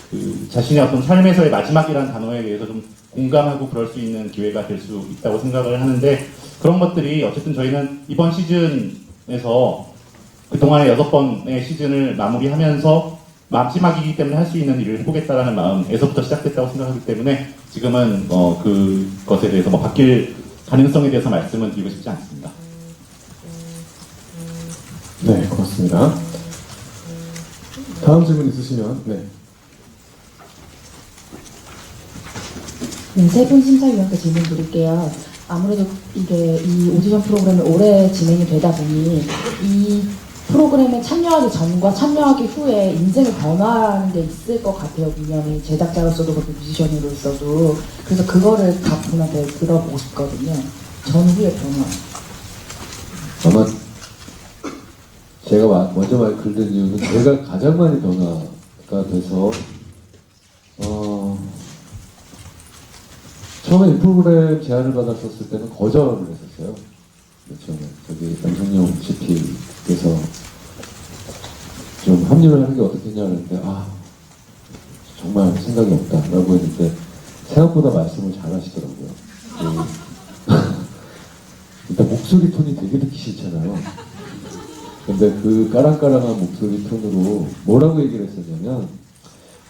Speaker 3: 그 자신의 어떤 삶에서의 마지막이라는 단어에 대해서 좀 공감하고 그럴 수 있는 기회가 될 수 있다고 생각을 하는데 그런 것들이 어쨌든 저희는 이번 시즌에서 그동안의 6번의 시즌을 마무리하면서 마지막이기 때문에 할 수 있는 일을 해보겠다라는 마음에서부터 시작됐다고 생각하기 때문에 지금은 그것에 대해서 바뀔 가능성에 대해서 말씀은 드리고 싶지 않습니다.
Speaker 1: 네, 고맙습니다. 다음 질문 있으시면, 네.
Speaker 2: 네, 세 분 심사위원께 질문 드릴게요. 아무래도 이게 이 오디션 프로그램이 오래 진행이 되다 보니 이 프로그램에 참여하기 전과 참여하기 후에 인생의 변화라는 게 있을 것 같아요. 분명히 제작자로서도 그렇고 뮤지션으로서도. 그래서 그거를 다 분한테 들어보고 싶거든요. 전후의 변화.
Speaker 9: 아마 제가 먼저 글든 이유는 제가 가장 많이 변화가 돼서 처음에 이 프로그램 제안을 받았었을 때는 거절을 했었어요. 처음에 저기 남성용 CP께서 좀 합류를 하는 게 어떻겠냐 했는데 정말 생각이 없다라고 했는데 생각보다 말씀을 잘 하시더라고요. 일단 목소리 톤이 되게 듣기 싫잖아요. 근데 그 까랑까랑한 목소리 톤으로 뭐라고 얘기를 했었냐면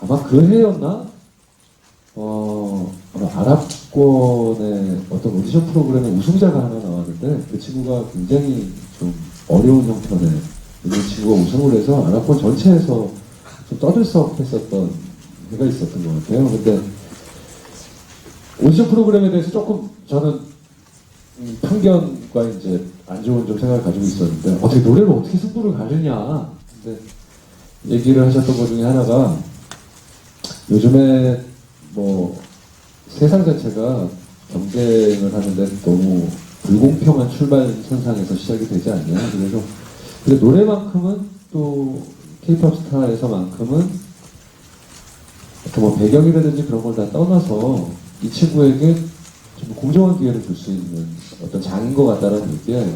Speaker 9: 아마 그 해였나? 아마 아랍권의 어떤 오디션 프로그램의 우승자가 하나 나왔는데 그 친구가 굉장히 좀 어려운 형편에 있는 친구가 우승을 해서 아랍권 전체에서 좀 떠들썩했었던 해가 있었던 것 같아요. 근데 오디션 프로그램에 대해서 조금 저는 편견과 이제 안 좋은 좀 생각을 가지고 있었는데 어떻게 노래를 어떻게 승부를 가르냐. 근데 얘기를 하셨던 것 중에 하나가 요즘에 세상 자체가 경쟁을 하는데 너무 불공평한 출발선상에서 시작이 되지 않냐. 그래서 근데 노래만큼은 또 K-팝 스타에서만큼은 어떤 배경이라든지 그런 걸 다 떠나서 이 친구에게 좀 공정한 기회를 줄 수 있는 어떤 장인 것 같다라는 얘기에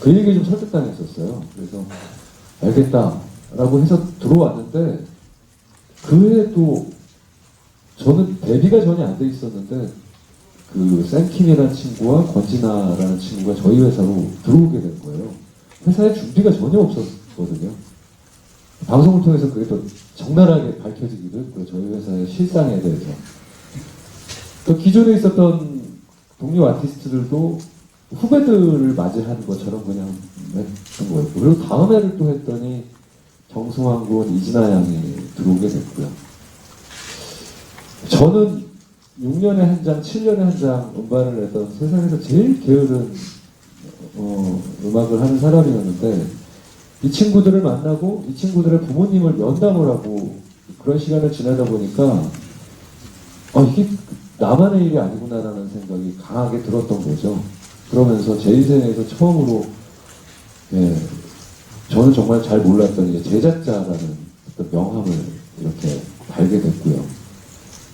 Speaker 9: 그 얘기에 좀 설득당했었어요. 그래서 알겠다라고 해서 들어왔는데 그 해에 또 저는 데뷔가 전혀 안 돼 있었는데 그 샘킴이라는 친구와 권진아라는 친구가 저희 회사로 들어오게 된 거예요. 회사에 준비가 전혀 없었거든요. 방송을 통해서 그게 또 적나라하게 밝혀지기도 했고요. 저희 회사의 실상에 대해서. 또 기존에 있었던 동료 아티스트들도 후배들을 맞이하는 것처럼 그냥 했던 거였고 그리고 다음 해를 또 했더니 정승환 군, 이진아 양이 들어오게 됐고요. 저는 6년에 한 장, 7년에 한 장 음반을 냈던 세상에서 제일 게으른 음악을 하는 사람이었는데 이 친구들을 만나고 이 친구들의 부모님을 면담을 하고 그런 시간을 지나다 보니까 이게 나만의 일이 아니구나라는 생각이 강하게 들었던 거죠. 그러면서 제 인생에서 처음으로 저는 정말 잘 몰랐던 제작자라는 어떤 명함을 이렇게 달게 됐고요.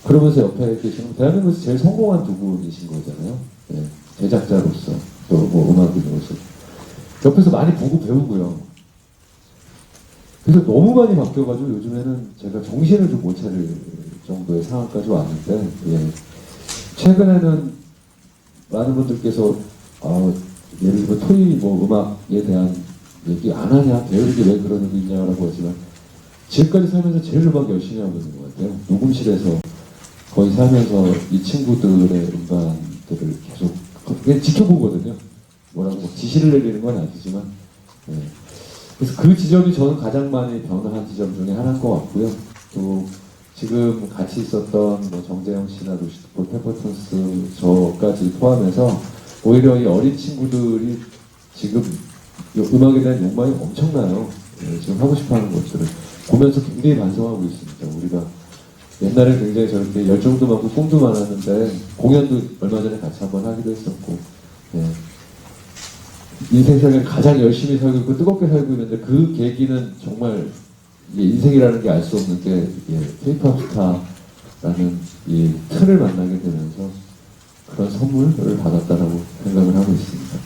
Speaker 9: 그러면서 옆에 계시는 대한민국에서 제일 성공한 두 분이신 거잖아요. 제작자로서 또 음악인으로서 옆에서 많이 보고 배우고요. 그래서 너무 많이 바뀌어가지고 요즘에는 제가 정신을 좀 못 차릴 정도의 상황까지 왔는데 최근에는 많은 분들께서 예를 들어 토이 음악에 대한 얘기 안 하냐, 게으르게 왜 그러는 게 있냐라고 하지만 지금까지 살면서 제일 음악 열심히 하고 있는 것 같아요. 녹음실에서 거의 살면서 이 친구들의 음반들을 계속 지켜보거든요. 뭐라고 지시를 내리는 건 아니지만 그래서 그 지점이 저는 가장 많이 변화한 지점 중에 하나인 것 같고요. 또 지금 같이 있었던 정재영 씨나 루시드 페퍼톤스 저까지 포함해서 오히려 이 어린 친구들이 지금 음악에 대한 욕망이 엄청나요. 지금 하고 싶어하는 것들을 보면서 굉장히 반성하고 있습니다. 우리가 옛날에 굉장히 저렇게 열정도 많고 꿈도 많았는데 공연도 얼마 전에 같이 한번 하기도 했었고 예. 인생 살면 가장 열심히 살고 있고 뜨겁게 살고 있는데 그 계기는 정말 이게 인생이라는 게 알 수 없는 게 K-pop 스타라는 이 틀을 만나게 되면서 그런 선물을 받았다라고 생각을 하고 있습니다.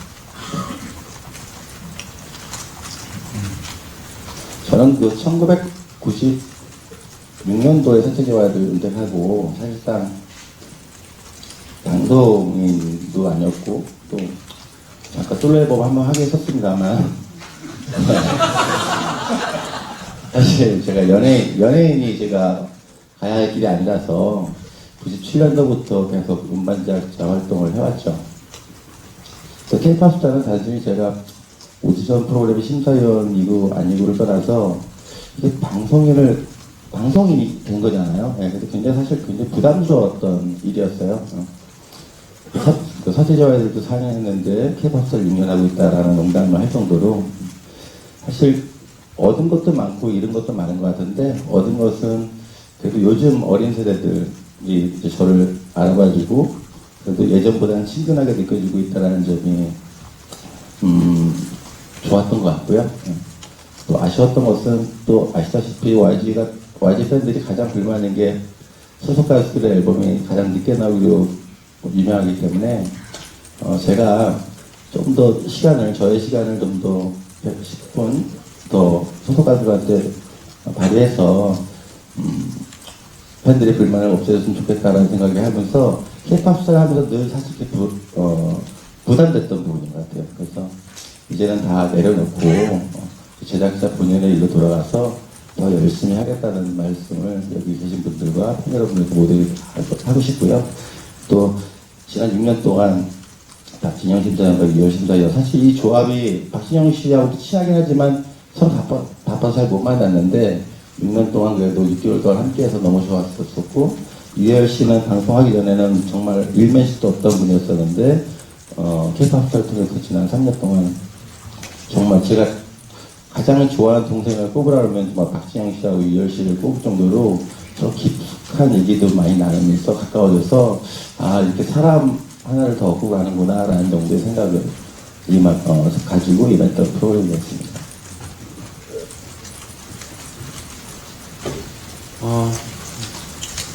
Speaker 5: 저는 그 1996년도에 서태지와도 은퇴하고 사실상 방송인도 아니었고 또 잠깐 솔로 앨범 한번 하긴 했었습니다만 사실 제가 연예인이 제가 가야 할 길이 아니라서 97년도부터 계속 음반작자 활동을 해왔죠. K-pop 스타는 단순히 제가 오디션 프로그램 심사위원이고 아니고를 떠나서 이게 방송인이 된 거잖아요. 네, 그래서 사실 굉장히 부담스러웠던 일이었어요. 서태지와도 4년 했는데 K-pop 스타를 6년 하고 있다라는 농담을 할 정도로 사실 얻은 것도 많고 잃은 것도 많은 것 같은데 얻은 것은 그래도 요즘 어린 세대들이 이제 저를 알아봐주고 그래도 예전보다는 친근하게 느껴지고 있다는 점이 좋았던 것 같고요. 또 아쉬웠던 것은 또 아시다시피 YG 팬들이 가장 불만인 게 소속 가수들의 앨범이 가장 늦게 나오기로 유명하기 때문에 제가 좀 더 저의 시간을 좀 더 10분 더 소속 가수들한테 발휘해서 팬들의 불만을 없애줬으면 좋겠다라는 생각을 하면서 K-pop 스타를 하면서 늘 사실 부담됐던 부분인 것 같아요. 그래서 이제는 다 내려놓고 제작자 본연의 일로 돌아가서 더 열심히 하겠다는 말씀을 여기 계신 분들과 팬 여러분들께 모두 하고 싶고요. 또 지난 6년 동안 박진영 심사위원과 이열 심사위원 사실 이 조합이 박진영 씨하고도 친하긴 하지만 서로 바빠서 잘 못 만났는데 6년 동안 그래도 6개월 동안 함께해서 너무 좋았었고 이열 씨는 방송하기 전에는 정말 일면식도 없던 분이었었는데 K-pop 스타를 통해서 지난 3년 동안 정말 제가 가장 좋아하는 동생을 꼽으라면 정말 박진영 씨하고 이열 씨를 꼽을 정도로 저 깊숙한 얘기도 많이 나누면서 가까워져서 이렇게 사람 하나를 더 얻고 가는구나 라는 정도의 생각을 가지고 임했던 프로그램이었습니다.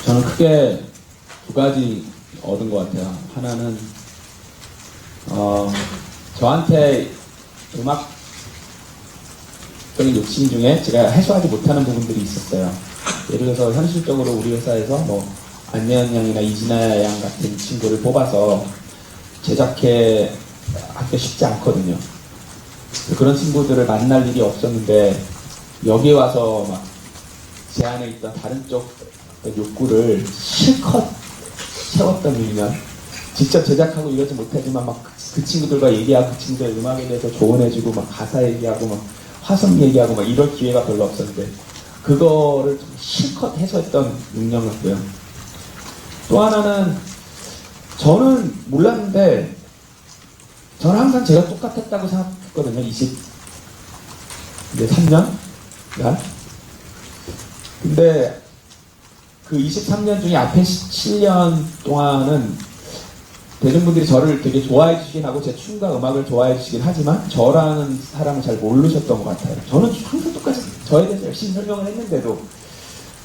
Speaker 6: 저는 크게 두 가지 얻은 것 같아요. 하나는 저한테 음악적인 욕심 중에 제가 해소하지 못하는 부분들이 있었어요. 예를 들어서 현실적으로 우리 회사에서 안예은 양이나 이진아 양 같은 친구를 뽑아서 제작해 하기가 쉽지 않거든요. 그런 친구들을 만날 일이 없었는데 여기 와서 막 제 안에 있던 다른 쪽 욕구를 실컷 채웠던 일이면 직접 제작하고 이러지 못하지만 막 그 친구들과 얘기하고 그 친구들 음악에 대해서 조언해주고 막 가사 얘기하고 막 화성 얘기하고 막 이럴 기회가 별로 없었는데 그거를 좀 실컷 해소했던 능력이었고요. 또 하나는 저는 몰랐는데 저는 항상 제가 똑같았다고 생각했거든요. 23년? 근데 그 23년 중에 앞에 7년 동안은 대중분들이 저를 되게 좋아해 주시긴 하고 제 춤과 음악을 좋아해 주시긴 하지만 저라는 사람을 잘 모르셨던 것 같아요. 저는 항상 똑같이 저에 대해서 열심히 설명을 했는데도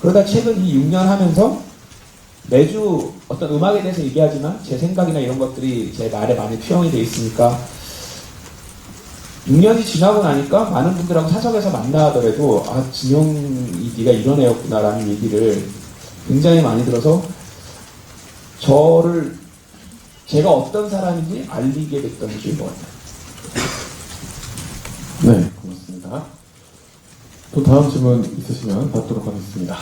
Speaker 6: 그러다 최근 이 6년 하면서 매주 어떤 음악에 대해서 얘기하지만 제 생각이나 이런 것들이 제 말에 많이 표현이 돼 있으니까 6년이 지나고 나니까 많은 분들하고 사석에서 만나더라도 진영이 네가 이런 애였구나 라는 얘기를 굉장히 많이 들어서 제가 어떤 사람인지 알리게 됐던 주인 것 같아요.
Speaker 1: 네, 고맙습니다. 또 다음 질문 있으시면 받도록 하겠습니다.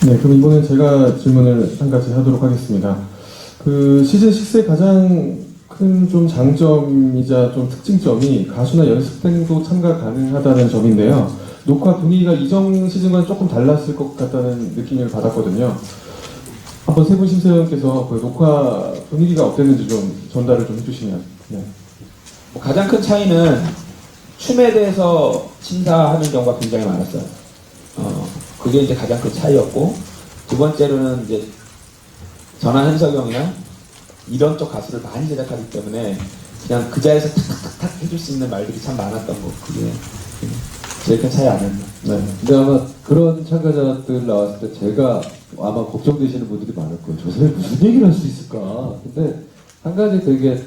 Speaker 1: 네, 그럼 이번엔 제가 질문을 한 가지 하도록 하겠습니다. 그 시즌 6의 가장 큰 좀 장점이자 좀 특징점이 가수나 연습생도 참가 가능하다는 점인데요. 녹화 분위기가 이전 시즌과는 조금 달랐을 것 같다는 느낌을 받았거든요. 한번 세 분 심사위원께서 그 녹화 분위기가 어땠는지 좀 전달을 좀 해주시면. 네.
Speaker 6: 가장 큰 차이는 춤에 대해서 심사하는 경우가 굉장히 많았어요. 그게 이제 가장 큰 차이였고, 두 번째로는 이제 전화 현석영이나 이런 쪽 가수를 많이 제작하기 때문에 그냥 그 자리에서 탁탁탁 해줄 수 있는 말들이 참 많았던 거, 그게 제일 큰 차이 아니었나.
Speaker 9: 네. 근데 아마 그런 참가자들 나왔을 때 제가 아마 걱정되시는 분들이 많을 거예요. 저 사람이 무슨 얘기를 할 수 있을까? 근데 한 가지 되게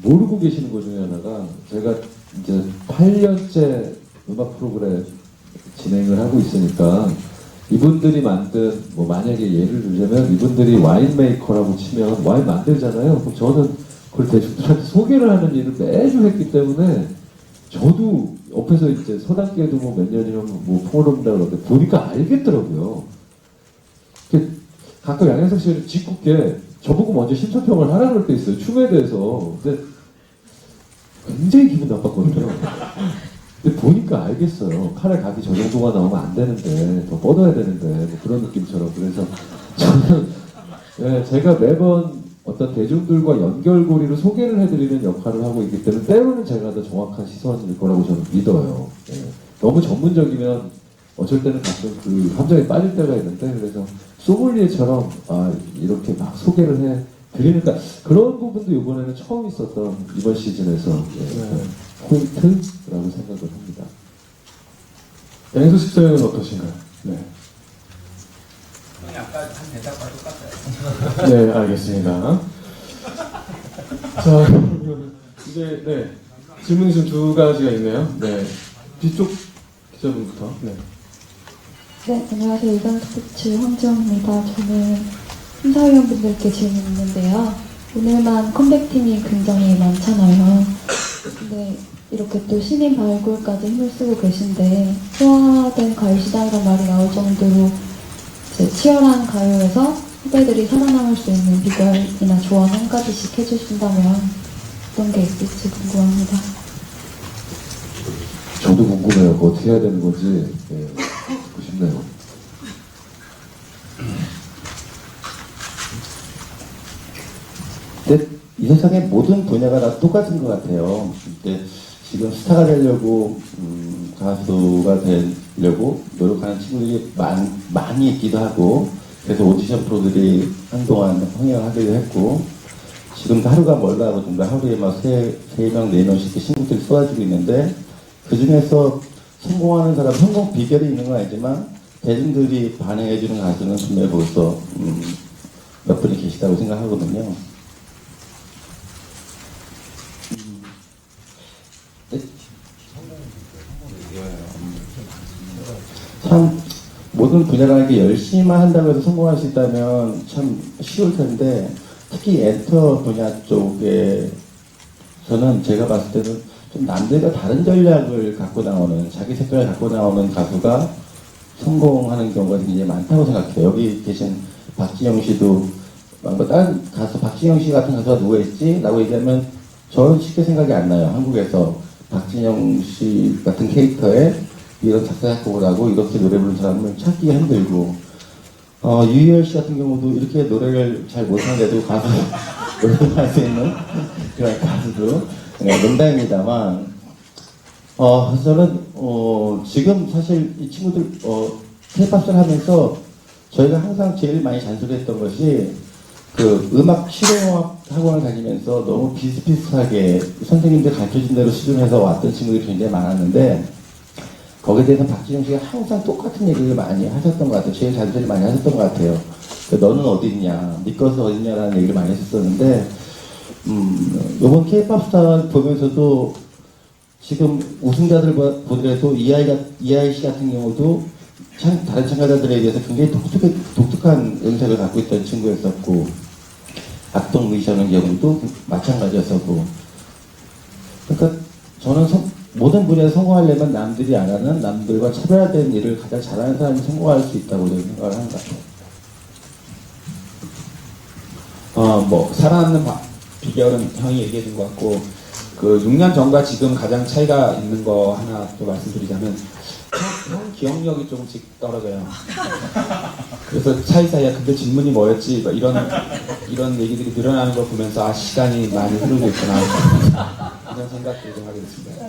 Speaker 9: 모르고 계시는 것 중에 하나가 제가 이제 8년째 음악 프로그램 진행을 하고 있으니까 이분들이 만든 뭐 만약에 예를 들자면 이분들이 와인 메이커라고 치면 와인 만들잖아요. 그럼 저는 그걸 대중들한테 소개를 하는 일을 매주 했기 때문에 저도 옆에서 이제 서당계도 뭐 몇 년이면 뭐 풍어롭다 그러는데 보니까 알겠더라고요. 가끔 양현석 씨를 짓궂게 저보고 먼저 심사평을 하라 그럴 때 있어요. 춤에 대해서. 근데 굉장히 기분 나빴거든요. 근데 보니까 알겠어요. 칼에 각이 저 정도가 나오면 안 되는데 더 뻗어야 되는데 뭐 그런 느낌처럼. 그래서 저는 네, 제가 매번 어떤 대중들과 연결고리로 소개를 해드리는 역할을 하고 있기 때문에 때로는 제가 더 정확한 시선일 거라고 저는 믿어요. 네. 너무 전문적이면 어쩔 때는 가끔 그 함정에 빠질 때가 있는데 그래서 소믈리에처럼 이렇게 막 소개를 해 드리니까 그런 부분도 이번에는 처음 있었던 이번 시즌에서 포인트라고 생각을 합니다.
Speaker 1: 양현석 집사님은 어떠신가요? 네.
Speaker 6: 아까 한 대답과 똑같아요.
Speaker 1: 네, 알겠습니다. 자, 그러면 이제 네 질문이 좀 두 가지가 있네요. 네, 뒤쪽 기자분부터. 네.
Speaker 7: 네, 안녕하세요. 일간 스포츠 황지영입니다. 저는 심사위원분들께 질문 있는데요. 오늘만 컴백팀이 굉장히 많잖아요. 근데 이렇게 또 신인 발굴까지 힘을 쓰고 계신데 소화된 가요시장이란 말이 나올 정도로 이제 치열한 가요에서 후배들이 살아남을 수 있는 비결이나 조언 한 가지씩 해주신다면 어떤 게 있을지 궁금합니다.
Speaker 9: 저도 궁금해요. 그거 어떻게 해야 되는 건지. 네, 듣고 싶네요.
Speaker 5: 근데 이 세상의 모든 분야가 다 똑같은 것 같아요. 근데 지금 스타가 되려고 가수가 되려고 노력하는 친구들이 많이 있기도 하고 그래서 오디션 프로들이 한동안 흥행하기도 했고 지금도 하루가 멀다고 정말 하루에 막 3명, 4명씩 친구들이 쏟아지고 있는데 그 중에서 성공하는 사람, 성공 비결이 있는 건 아니지만 대중들이 반응해주는 가수는 분명히 벌써 몇 분이 계시다고 생각하거든요. 참 모든 분야라는 게 열심히만 한다고 해서 성공할 수 있다면 참 쉬울 텐데 특히 엔터 분야 쪽에 저는 제가 봤을 때는 좀 남들과 다른 전략을 갖고 나오는 자기 색깔을 갖고 나오는 가수가 성공하는 경우가 굉장히 많다고 생각해요. 여기 계신 박진영 씨도 뭐 다른 가수 박진영 씨 같은 가수가 누가 있지? 라고 얘기하면 저는 쉽게 생각이 안 나요. 한국에서 박진영 씨 같은 캐릭터에 이런 작사 작곡을 하고 이렇게 노래 부르는 사람을 찾기가 힘들고 유희열 씨 같은 경우도 이렇게 노래를 잘 못하는데도 가수 노래를 할 수 있는 그런 가수도 농담입니다만 저는 지금 사실 이 친구들 K-팝을 하면서 저희가 항상 제일 많이 잔소리했던 것이 그 음악 실용음악 학원을 다니면서 너무 비슷비슷하게 선생님들 가르쳐준 대로 수준해서 왔던 친구들이 굉장히 많았는데 거기에 대해서 박진영 씨가 항상 똑같은 얘기를 많이 하셨던 것 같아요. 제일 잔소리 많이 하셨던 것 같아요. 너는 어디 있냐, 네 것은 어디 있냐라는 얘기를 많이 했었는데 이번 K-팝 스타 보면서도 지금 우승자들 보더라도 이하이 씨 같은 경우도 다른 참가자들에 비해서 굉장히 독특한 음색을 갖고 있던 친구였었고 악동 뮤지션의 경우도 마찬가지였었고 그러니까 저는 모든 분야에 성공하려면 남들이 안 하는 남들과 차별화된 일을 가장 잘하는 사람이 성공할 수 있다고 저는 생각을 하는 것 같아요.
Speaker 6: 뭐 살아남는 비결은 형이 얘기해 준 것 같고 그 6년 전과 지금 가장 차이가 있는 거 하나 또 말씀드리자면 형 기억력이 조금씩 떨어져요. 그래서 차이사이야. 근데 질문이 뭐였지? 이런 얘기들이 늘어나는 걸 보면서 시간이 많이 흐르고 있구나 이런 생각도 좀 하게 됐습니다.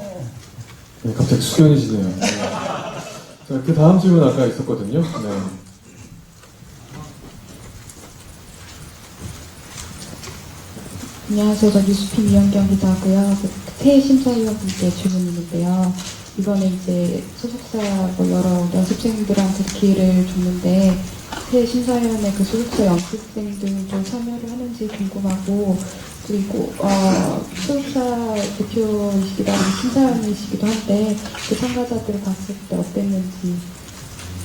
Speaker 1: 네, 갑자기 숙연해지네요. 네. 자, 그 다음 질문 아까 있었거든요. 네.
Speaker 7: 안녕하세요. 저 뉴스핀 이현경 기자고요. 새 심사위원분께 질문이 있는데요. 이번에 이제 소속사 여러 연습생들한테 기회를 줬는데 새 심사위원회 그 소속사 연습생들도 참여를 하는지 궁금하고, 그리고 소속사 대표이시기도 하고 심사위원이시기도 한데 그 참가자들을 봤을 때 어땠는지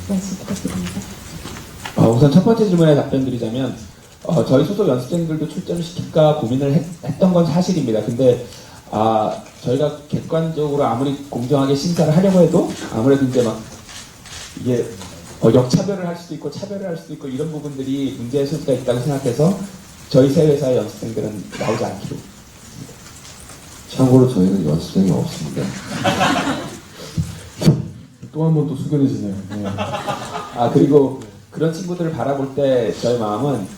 Speaker 7: 말씀 부탁드립니다.
Speaker 6: 우선 첫 번째 질문에 답변 드리자면 저희 소속 연습생들도 출전을 시킬까 고민을 했던 건 사실입니다. 근데 저희가 객관적으로 아무리 공정하게 심사를 하려고 해도 아무래도 이제 막 이게 역차별을 할 수도 있고 차별을 할 수도 있고 이런 부분들이 문제의 소지가 있다고 생각해서 저희 새 회사의 연습생들은 나오지 않기로.
Speaker 9: 참고로 저희는 연습생이 없습니다.
Speaker 1: 또 한 번 또 숙연해지네요. 네.
Speaker 6: 그리고 그런 친구들을 바라볼 때 저희 마음은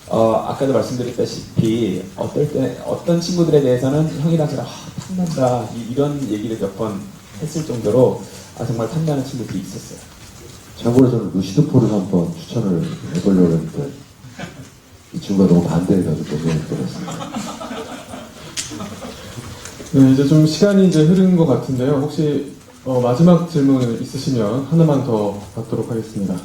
Speaker 6: 아까도 말씀드렸다시피 어떤 친구들에 대해서는 형이랑처럼 탐난다 이런 얘기를 몇 번 했을 정도로 정말 탐나는 친구들이 있었어요.
Speaker 9: 참고로 저는 루시드폴을 한번 추천을 해보려고 했는데 이 친구가 너무 반대해가지고 너무 힘들었습니다.
Speaker 1: 네, 이제 좀 시간이 이제 흐른 것 같은데요. 혹시 마지막 질문 있으시면 하나만 더 받도록 하겠습니다.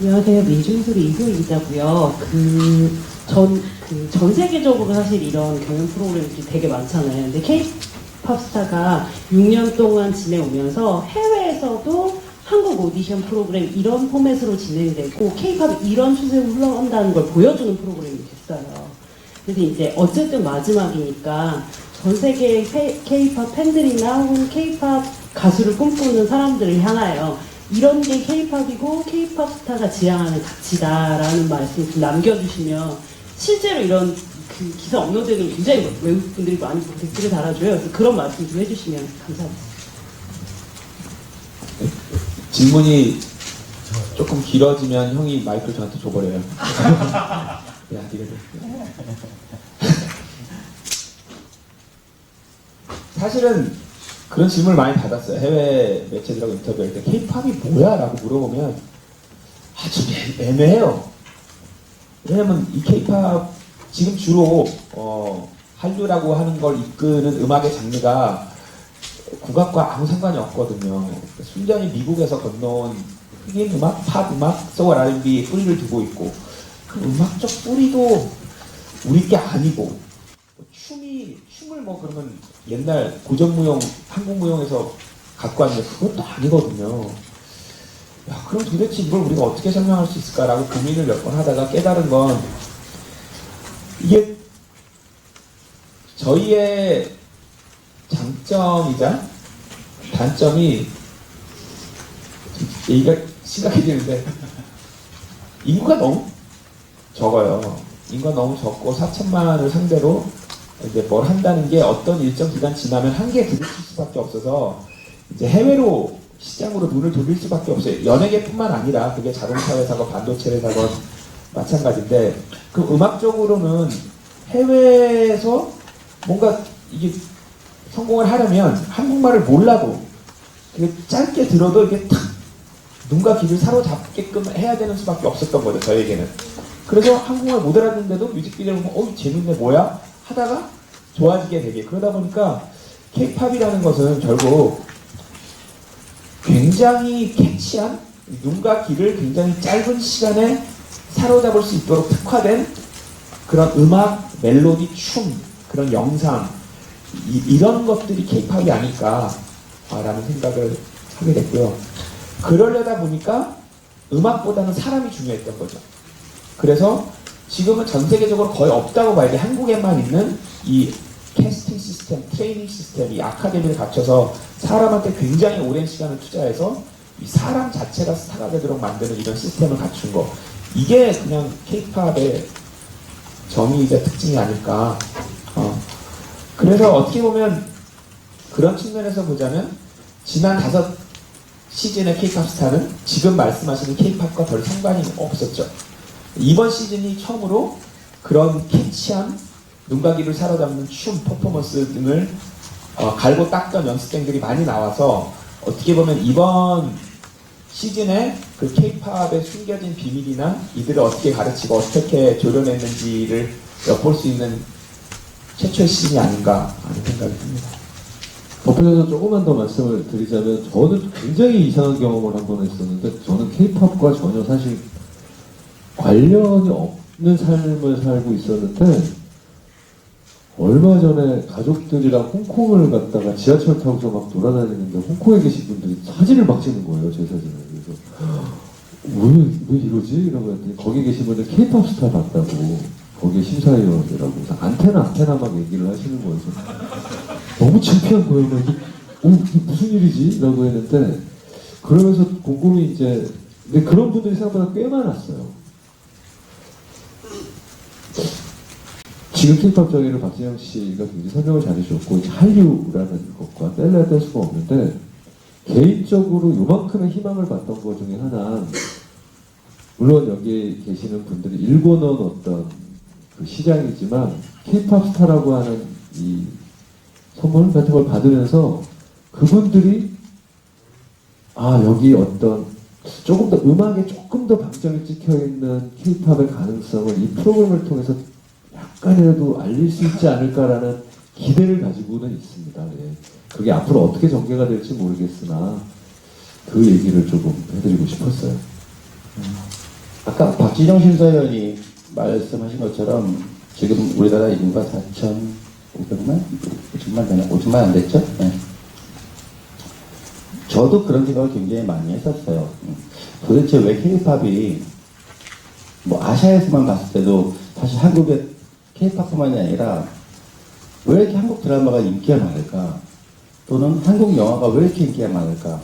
Speaker 10: 안녕하세요. 민중소리 이소희 기자고요. 전 세계적으로 사실 이런 경연 프로그램들이 되게 많잖아요. 근데 K-팝 스타가 6년 동안 지내오면서 해외에서도 한국 오디션 프로그램 이런 포맷으로 진행되고 K-팝이 이런 추세로 흘러간다는 걸 보여주는 프로그램이 됐어요. 그래서 이제 어쨌든 마지막이니까 전 세계 K-팝 팬들이나 혹은 K-팝 가수를 꿈꾸는 사람들을 향하여 이런 게 K-팝이고 K-팝 스타가 지향하는 가치다라는 말씀 좀 남겨주시면, 실제로 이런 그 기사 업로드는 굉장히 외국분들이 많이 댓글을 달아줘요. 그래서 그런 말씀 좀 해주시면 감사합니다.
Speaker 6: 질문이 조금 길어지면 형이 마이크를 저한테 줘버려요. 야, 네가 사실은 그런 질문을 많이 받았어요. 해외 매체들하고 인터뷰할 때 K-팝이 뭐야? 라고 물어보면 좀 애매해요. 왜냐면 이 K-팝 지금 주로 한류라고 하는 걸 이끄는 음악의 장르가 국악과 아무 상관이 없거든요. 순전히 미국에서 건너온 흑인 음악, 팝 음악, 소울 R&B에 뿌리를 두고 있고, 그 음악적 뿌리도 우리 게 아니고, 춤을 뭐 그러면 옛날 고전무용, 한국무용에서 갖고 왔는데 그것도 아니거든요. 야, 그럼 도대체 이걸 우리가 어떻게 설명할 수 있을까라고 고민을 몇 번 하다가 깨달은 건, 이게 저희의 장점이자 단점이, 얘기가 심각해지는데, 인구가 너무 적어요. 인구가 너무 적고 4천만을 상대로 이제 뭘 한다는 게 어떤 일정 기간 지나면 한계에 부딪힐 수밖에 없어서 이제 해외로 시장으로 눈을 돌릴 수밖에 없어요. 연예계뿐만 아니라 그게 자동차 회사건 반도체 회사건 마찬가지인데, 그 음악적으로는 해외에서 뭔가 이게 성공을 하려면 한국말을 몰라도 짧게 들어도 이게 탁 눈과 귀를 사로잡게끔 해야 되는 수밖에 없었던 거죠, 저에게는. 그래서 한국말 못 알아듣는데도 뮤직비디오를 보면 재밌네 뭐야? 하다가 좋아지게 되게. 그러다 보니까 K-팝이라는 것은 결국 굉장히 캐치한, 눈과 귀를 굉장히 짧은 시간에 사로잡을 수 있도록 특화된 그런 음악, 멜로디, 춤, 그런 영상, 이런 것들이 K-팝이 아닐까라는 생각을 하게 됐고요. 그러려다 보니까 음악보다는 사람이 중요했던 거죠. 그래서 지금은 전 세계적으로 거의 없다고 봐야 돼. 한국에만 있는 이 캐스팅 시스템, 트레이닝 시스템, 이 아카데미를 갖춰서 사람한테 굉장히 오랜 시간을 투자해서 이 사람 자체가 스타가 되도록 만드는 이런 시스템을 갖춘 거. 이게 그냥 K-팝의 정의이자 특징이 아닐까. 그래서 어떻게 보면 그런 측면에서 보자면 지난 5시즌의 K-팝 스타는 지금 말씀하시는 K-팝과 별 상관이 없었죠. 이번 시즌이 처음으로 그런 캐치한 눈과 귀를 사로잡는 춤, 퍼포먼스 등을 갈고 닦던 연습생들이 많이 나와서 어떻게 보면 이번 시즌에 그 K-팝의 숨겨진 비밀이나 이들을 어떻게 가르치고 어떻게 조련했는지를 엿볼 수 있는 최초의 시즌이 아닌가 하는 생각이 듭니다.
Speaker 9: 덧붙여서 조금만 더 말씀을 드리자면 저는 굉장히 이상한 경험을 한 번 했었는데 저는 K-팝과 전혀 사실 관련이 없는 삶을 살고 있었는데 얼마 전에 가족들이랑 홍콩을 갔다가 지하철 타고서 막 돌아다니는데 홍콩에 계신 분들이 사진을 막 찍는 거예요, 제 사진을. 그래서 왜 이러지? 이러고 했더니 거기 계신 분들 K-팝 스타 봤다고 거기에 심사위원이라고 안테나 막 얘기를 하시는 거예요. 너무 창피한 거예요. 이게 무슨 일이지? 라고 했는데 그러면서 곰곰이 이제 근데 그런 분들이 생각보다 꽤 많았어요. 지금 K-팝 정의를 박진영 씨가 굉장히 설명을 잘해주셨고 한류라는 것과 뗄래야 뗄 수가 없는데 개인적으로 요만큼의 희망을 봤던 것 중에 하나 물론 여기 계시는 분들이 일궈놓은 어떤 그 시장이지만 K-팝 스타라고 하는 이 선물 같은 걸 받으면서 그분들이 여기 어떤 조금 더 음악에 조금 더 방점이 찍혀있는 K-팝의 가능성을 이 프로그램을 통해서 약간이라도 알릴 수 있지 않을까라는 기대를 가지고는 있습니다. 예. 그게 앞으로 어떻게 전개가 될지 모르겠으나 그 얘기를 조금 해드리고 싶었어요.
Speaker 5: 아까 박진영 심사위원이 말씀하신 것처럼 지금 우리나라 인구가 4,500만? 5천만 되나? 5천만 안 됐죠? 네. 저도 그런 생각을 굉장히 많이 했었어요. 도대체 왜 K-팝이 뭐 아시아에서만 봤을 때도 사실 한국의 K-팝뿐만이 아니라 왜 이렇게 한국 드라마가 인기가 많을까? 또는 한국 영화가 왜 이렇게 인기가 많을까?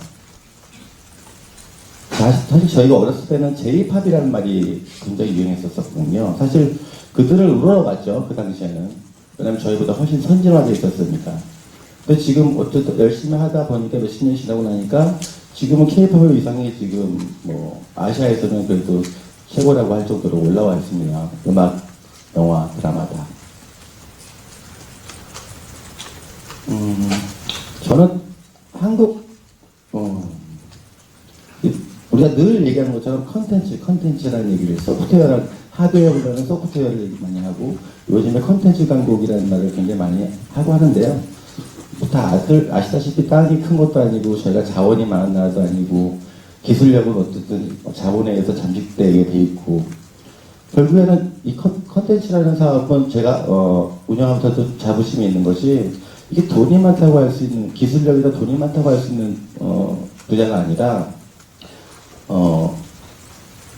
Speaker 5: 사실 저희가 어렸을 때는 J-팝이라는 말이 굉장히 유행했었거든요. 사실 그들을 우러러갔죠. 그 당시에는. 왜냐면 저희보다 훨씬 선진화되어 있었으니까. 근데 지금 어쨌든 열심히 하다 보니까 몇십 년 지나고 나니까 지금은 K-팝의 위상이 지금 뭐 아시아에서는 그래도 최고라고 할 정도로 올라와 있습니다. 음악, 영화, 드라마다. 저는 한국 우리가 늘 얘기하는 것처럼 컨텐츠라는 얘기를 소프트웨어랑 하드웨어보다는 소프트웨어를 얘기 많이 하고 요즘에 컨텐츠 강국이라는 말을 굉장히 많이 하고 하는데요. 다 아시다시피 땅이 큰 것도 아니고 저희가 자원이 많은 나라도 아니고 기술력은 어쨌든 자본에 의해서 잠식되게 돼 있고 결국에는 이 컨텐츠라는 사업은 제가 운영하면서도 자부심이 있는 것이 이게 돈이 많다고 할 수 있는 기술력이나 돈이 많다고 할 수 있는 분야가 아니라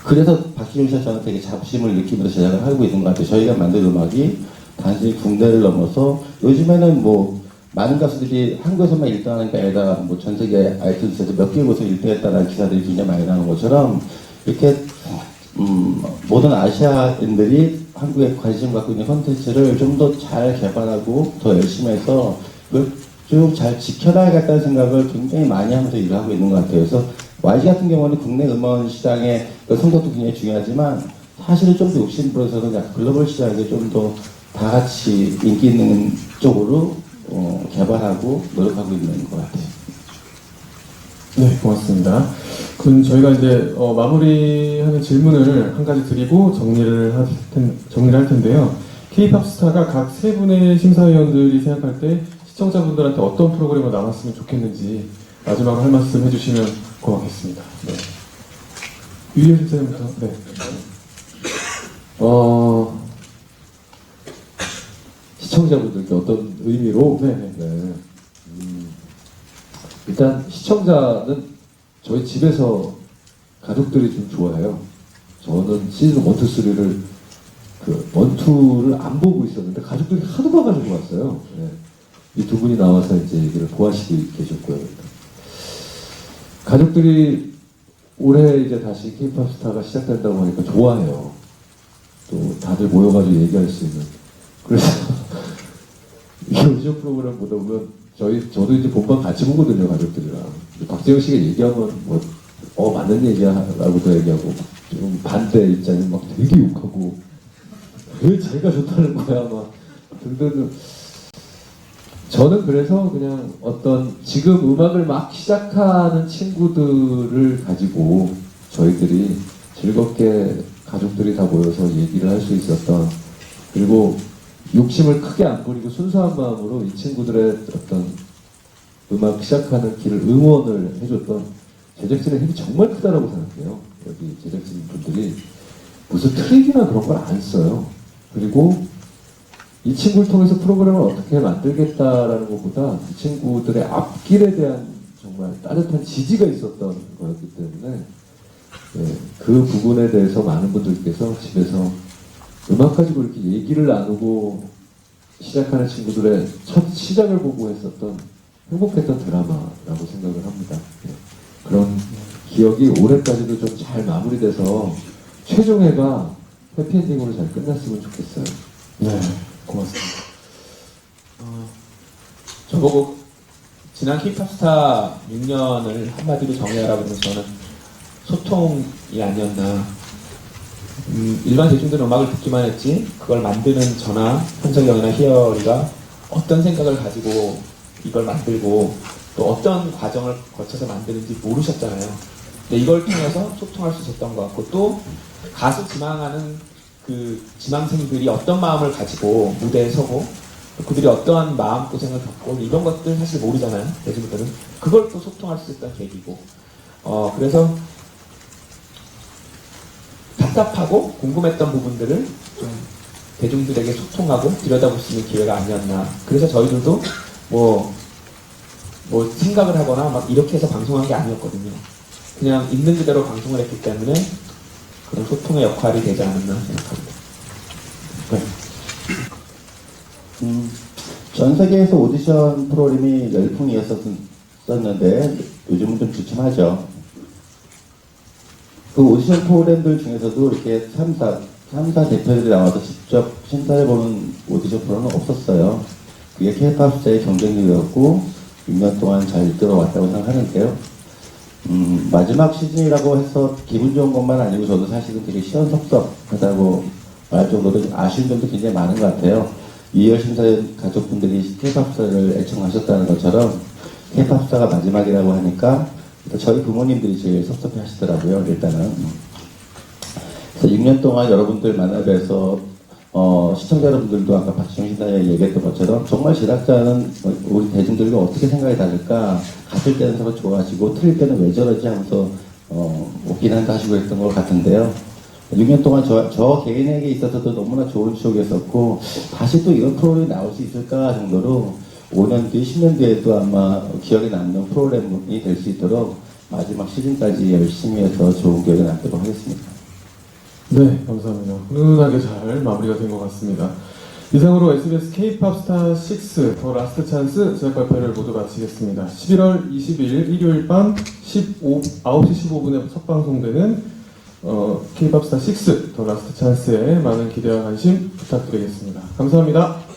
Speaker 5: 그래서 박진영 씨가 저는 되게 자부심을 느끼면서 제작을 하고 있는 것 같아요. 저희가 만든 음악이 단순히 국내를 넘어서 요즘에는 뭐 많은 가수들이 한국에서만 1등하는 게 아니라 뭐 전 세계 아이튠즈에서 몇 개국에서 1등했다는 기사들이 굉장히 많이 나오는 것처럼 이렇게 모든 아시아인들이 한국에 관심 갖고 있는 콘텐츠를 좀 더 잘 개발하고 더 열심히 해서 쭉 잘 지켜놔야겠다는 생각을 굉장히 많이 하면서 일을 하고 있는 것 같아요. 그래서 YG 같은 경우는 국내 음원 시장의 성적도 굉장히 중요하지만 사실은 좀 더 욕심부려서는 약간 글로벌 시장에 좀 더 다 같이 인기 있는 쪽으로 개발하고 노력하고 있는 것 같아요.
Speaker 1: 네, 고맙습니다. 그럼 저희가 이제 마무리하는 질문을 한 가지 드리고 정리를 할 텐데요. K-팝 스타가 각 세 분의 심사위원들이 생각할 때 시청자분들한테 어떤 프로그램을 나왔으면 좋겠는지 마지막으로 할 말씀 해주시면 고맙겠습니다. 네. 유리호 심사위원부터. 네.
Speaker 9: 시청자분들께 어떤 의미로? 네. 일단 시청자는 저희 집에서 가족들이 좀 좋아해요. 저는 시즌 1, 2, 3를 1, 2를 안 보고 있었는데 가족들이 하도 봐가지고 왔어요. 네. 이 두 분이 나와서 이제 얘기를 보아시기 계셨고요. 가족들이 올해 이제 다시 K-팝 스타가 시작된다고 하니까 좋아해요. 또 다들 모여가지고 얘기할 수 있는. 그래서 이 오디션 프로그램 보다 보면 저도 이제 본방 같이 보거든요, 가족들이랑. 박재영 씨가 얘기하면 맞는 얘기야 라고도 얘기하고 좀 반대 입장에 막 되게 욕하고 왜 제가 좋다는 거야 막 등등등. 저는 그래서 그냥 어떤 지금 음악을 막 시작하는 친구들을 가지고 저희들이 즐겁게 가족들이 다 모여서 얘기를 할 수 있었던, 그리고 욕심을 크게 안 부리고 순수한 마음으로 이 친구들의 어떤 음악 시작하는 길을 응원을 해줬던 제작진의 힘이 정말 크다라고 생각해요. 여기 제작진 분들이 무슨 트릭이나 그런 걸 안 써요. 그리고 이 친구를 통해서 프로그램을 어떻게 만들겠다라는 것보다 이 친구들의 앞길에 대한 정말 따뜻한 지지가 있었던 거였기 때문에 그 부분에 대해서 많은 분들께서 집에서 음악 가지고 이렇게 얘기를 나누고 시작하는 친구들의 첫 시작을 보고 했었던 행복했던 드라마라고 생각을 합니다. 그런 기억이 올해까지도 좀 잘 마무리돼서 최종회가 해피엔딩으로 잘 끝났으면 좋겠어요.
Speaker 6: 네, 고맙습니다. 저보고 지난 K-팝스타 6년을 한마디로 정의하라고 하면서 저는 소통이 아니었나. 일반 대중들은 음악을 듣기만 했지 그걸 만드는 저나 현석영이나 희열이가 어떤 생각을 가지고 이걸 만들고 또 어떤 과정을 거쳐서 만드는지 모르셨잖아요. 근데 이걸 통해서 소통할 수 있었던 것 같고, 또 가수 지망하는 그 지망생들이 어떤 마음을 가지고 무대에 서고 또 그들이 어떠한 마음고생을 겪고 이런 것들 사실 모르잖아요. 대중들은 그걸 또 소통할 수 있었던 계기고, 그래서 답답하고 궁금했던 부분들을 좀 대중들에게 소통하고 들여다볼 수 있는 기회가 아니었나. 그래서 저희들도 뭐 생각을 하거나 막 이렇게 해서 방송한 게 아니었거든요. 그냥 있는 그대로 방송을 했기 때문에 그런 소통의 역할이 되지 않았나 생각합니다. 네.
Speaker 5: 전 세계에서 오디션 프로그램이 열풍이었었는데 요즘은 좀 주춤하죠. 그 오디션 프로그램들 중에서도 이렇게 3사 대표들이 나와서 직접 심사해보는 오디션 프로는 없었어요. 그게 K-팝스타의 경쟁력이었고 6년 동안 잘 이끌어왔다고 생각하는데요. 마지막 시즌이라고 해서 기분 좋은 것만 아니고 저도 사실은 되게 시원섭섭하다고 말 정도로 아쉬운 점도 굉장히 많은 것 같아요. 이열 심사위원 가족분들이 K-팝스타를 애청하셨다는 것처럼 K-팝스타가 마지막이라고 하니까 저희 부모님들이 제일 섭섭해 하시더라고요. 일단은. 그래서 6년 동안 여러분들 만나뵈서 시청자 여러분들도 아까 박지영 신사에 얘기했던 것처럼 정말 제작자는 우리 대중들과 어떻게 생각이 다를까, 같을 때는 서로 좋아하시고 틀릴 때는 왜 저러지 하면서 웃긴 한다 하시고 했던 것 같은데요. 6년 동안 저 개인에게 있어서도 너무나 좋은 추억이었었고, 다시 또 이런 프로그램이 나올 수 있을까 정도로 5년 뒤, 10년 뒤에도 아마 기억에 남는 프로그램이 될 수 있도록 마지막 시즌까지 열심히 해서 좋은 기억에 남도록 하겠습니다.
Speaker 1: 네, 감사합니다. 훈훈하게 잘 마무리가 된 것 같습니다. 이상으로 SBS K-팝스타 6 더 라스트 찬스 제작 발표를 모두 마치겠습니다. 11월 20일 일요일 밤 9시 15분에 첫 방송되는 K-팝스타 6 더 라스트 찬스에 많은 기대와 관심 부탁드리겠습니다. 감사합니다.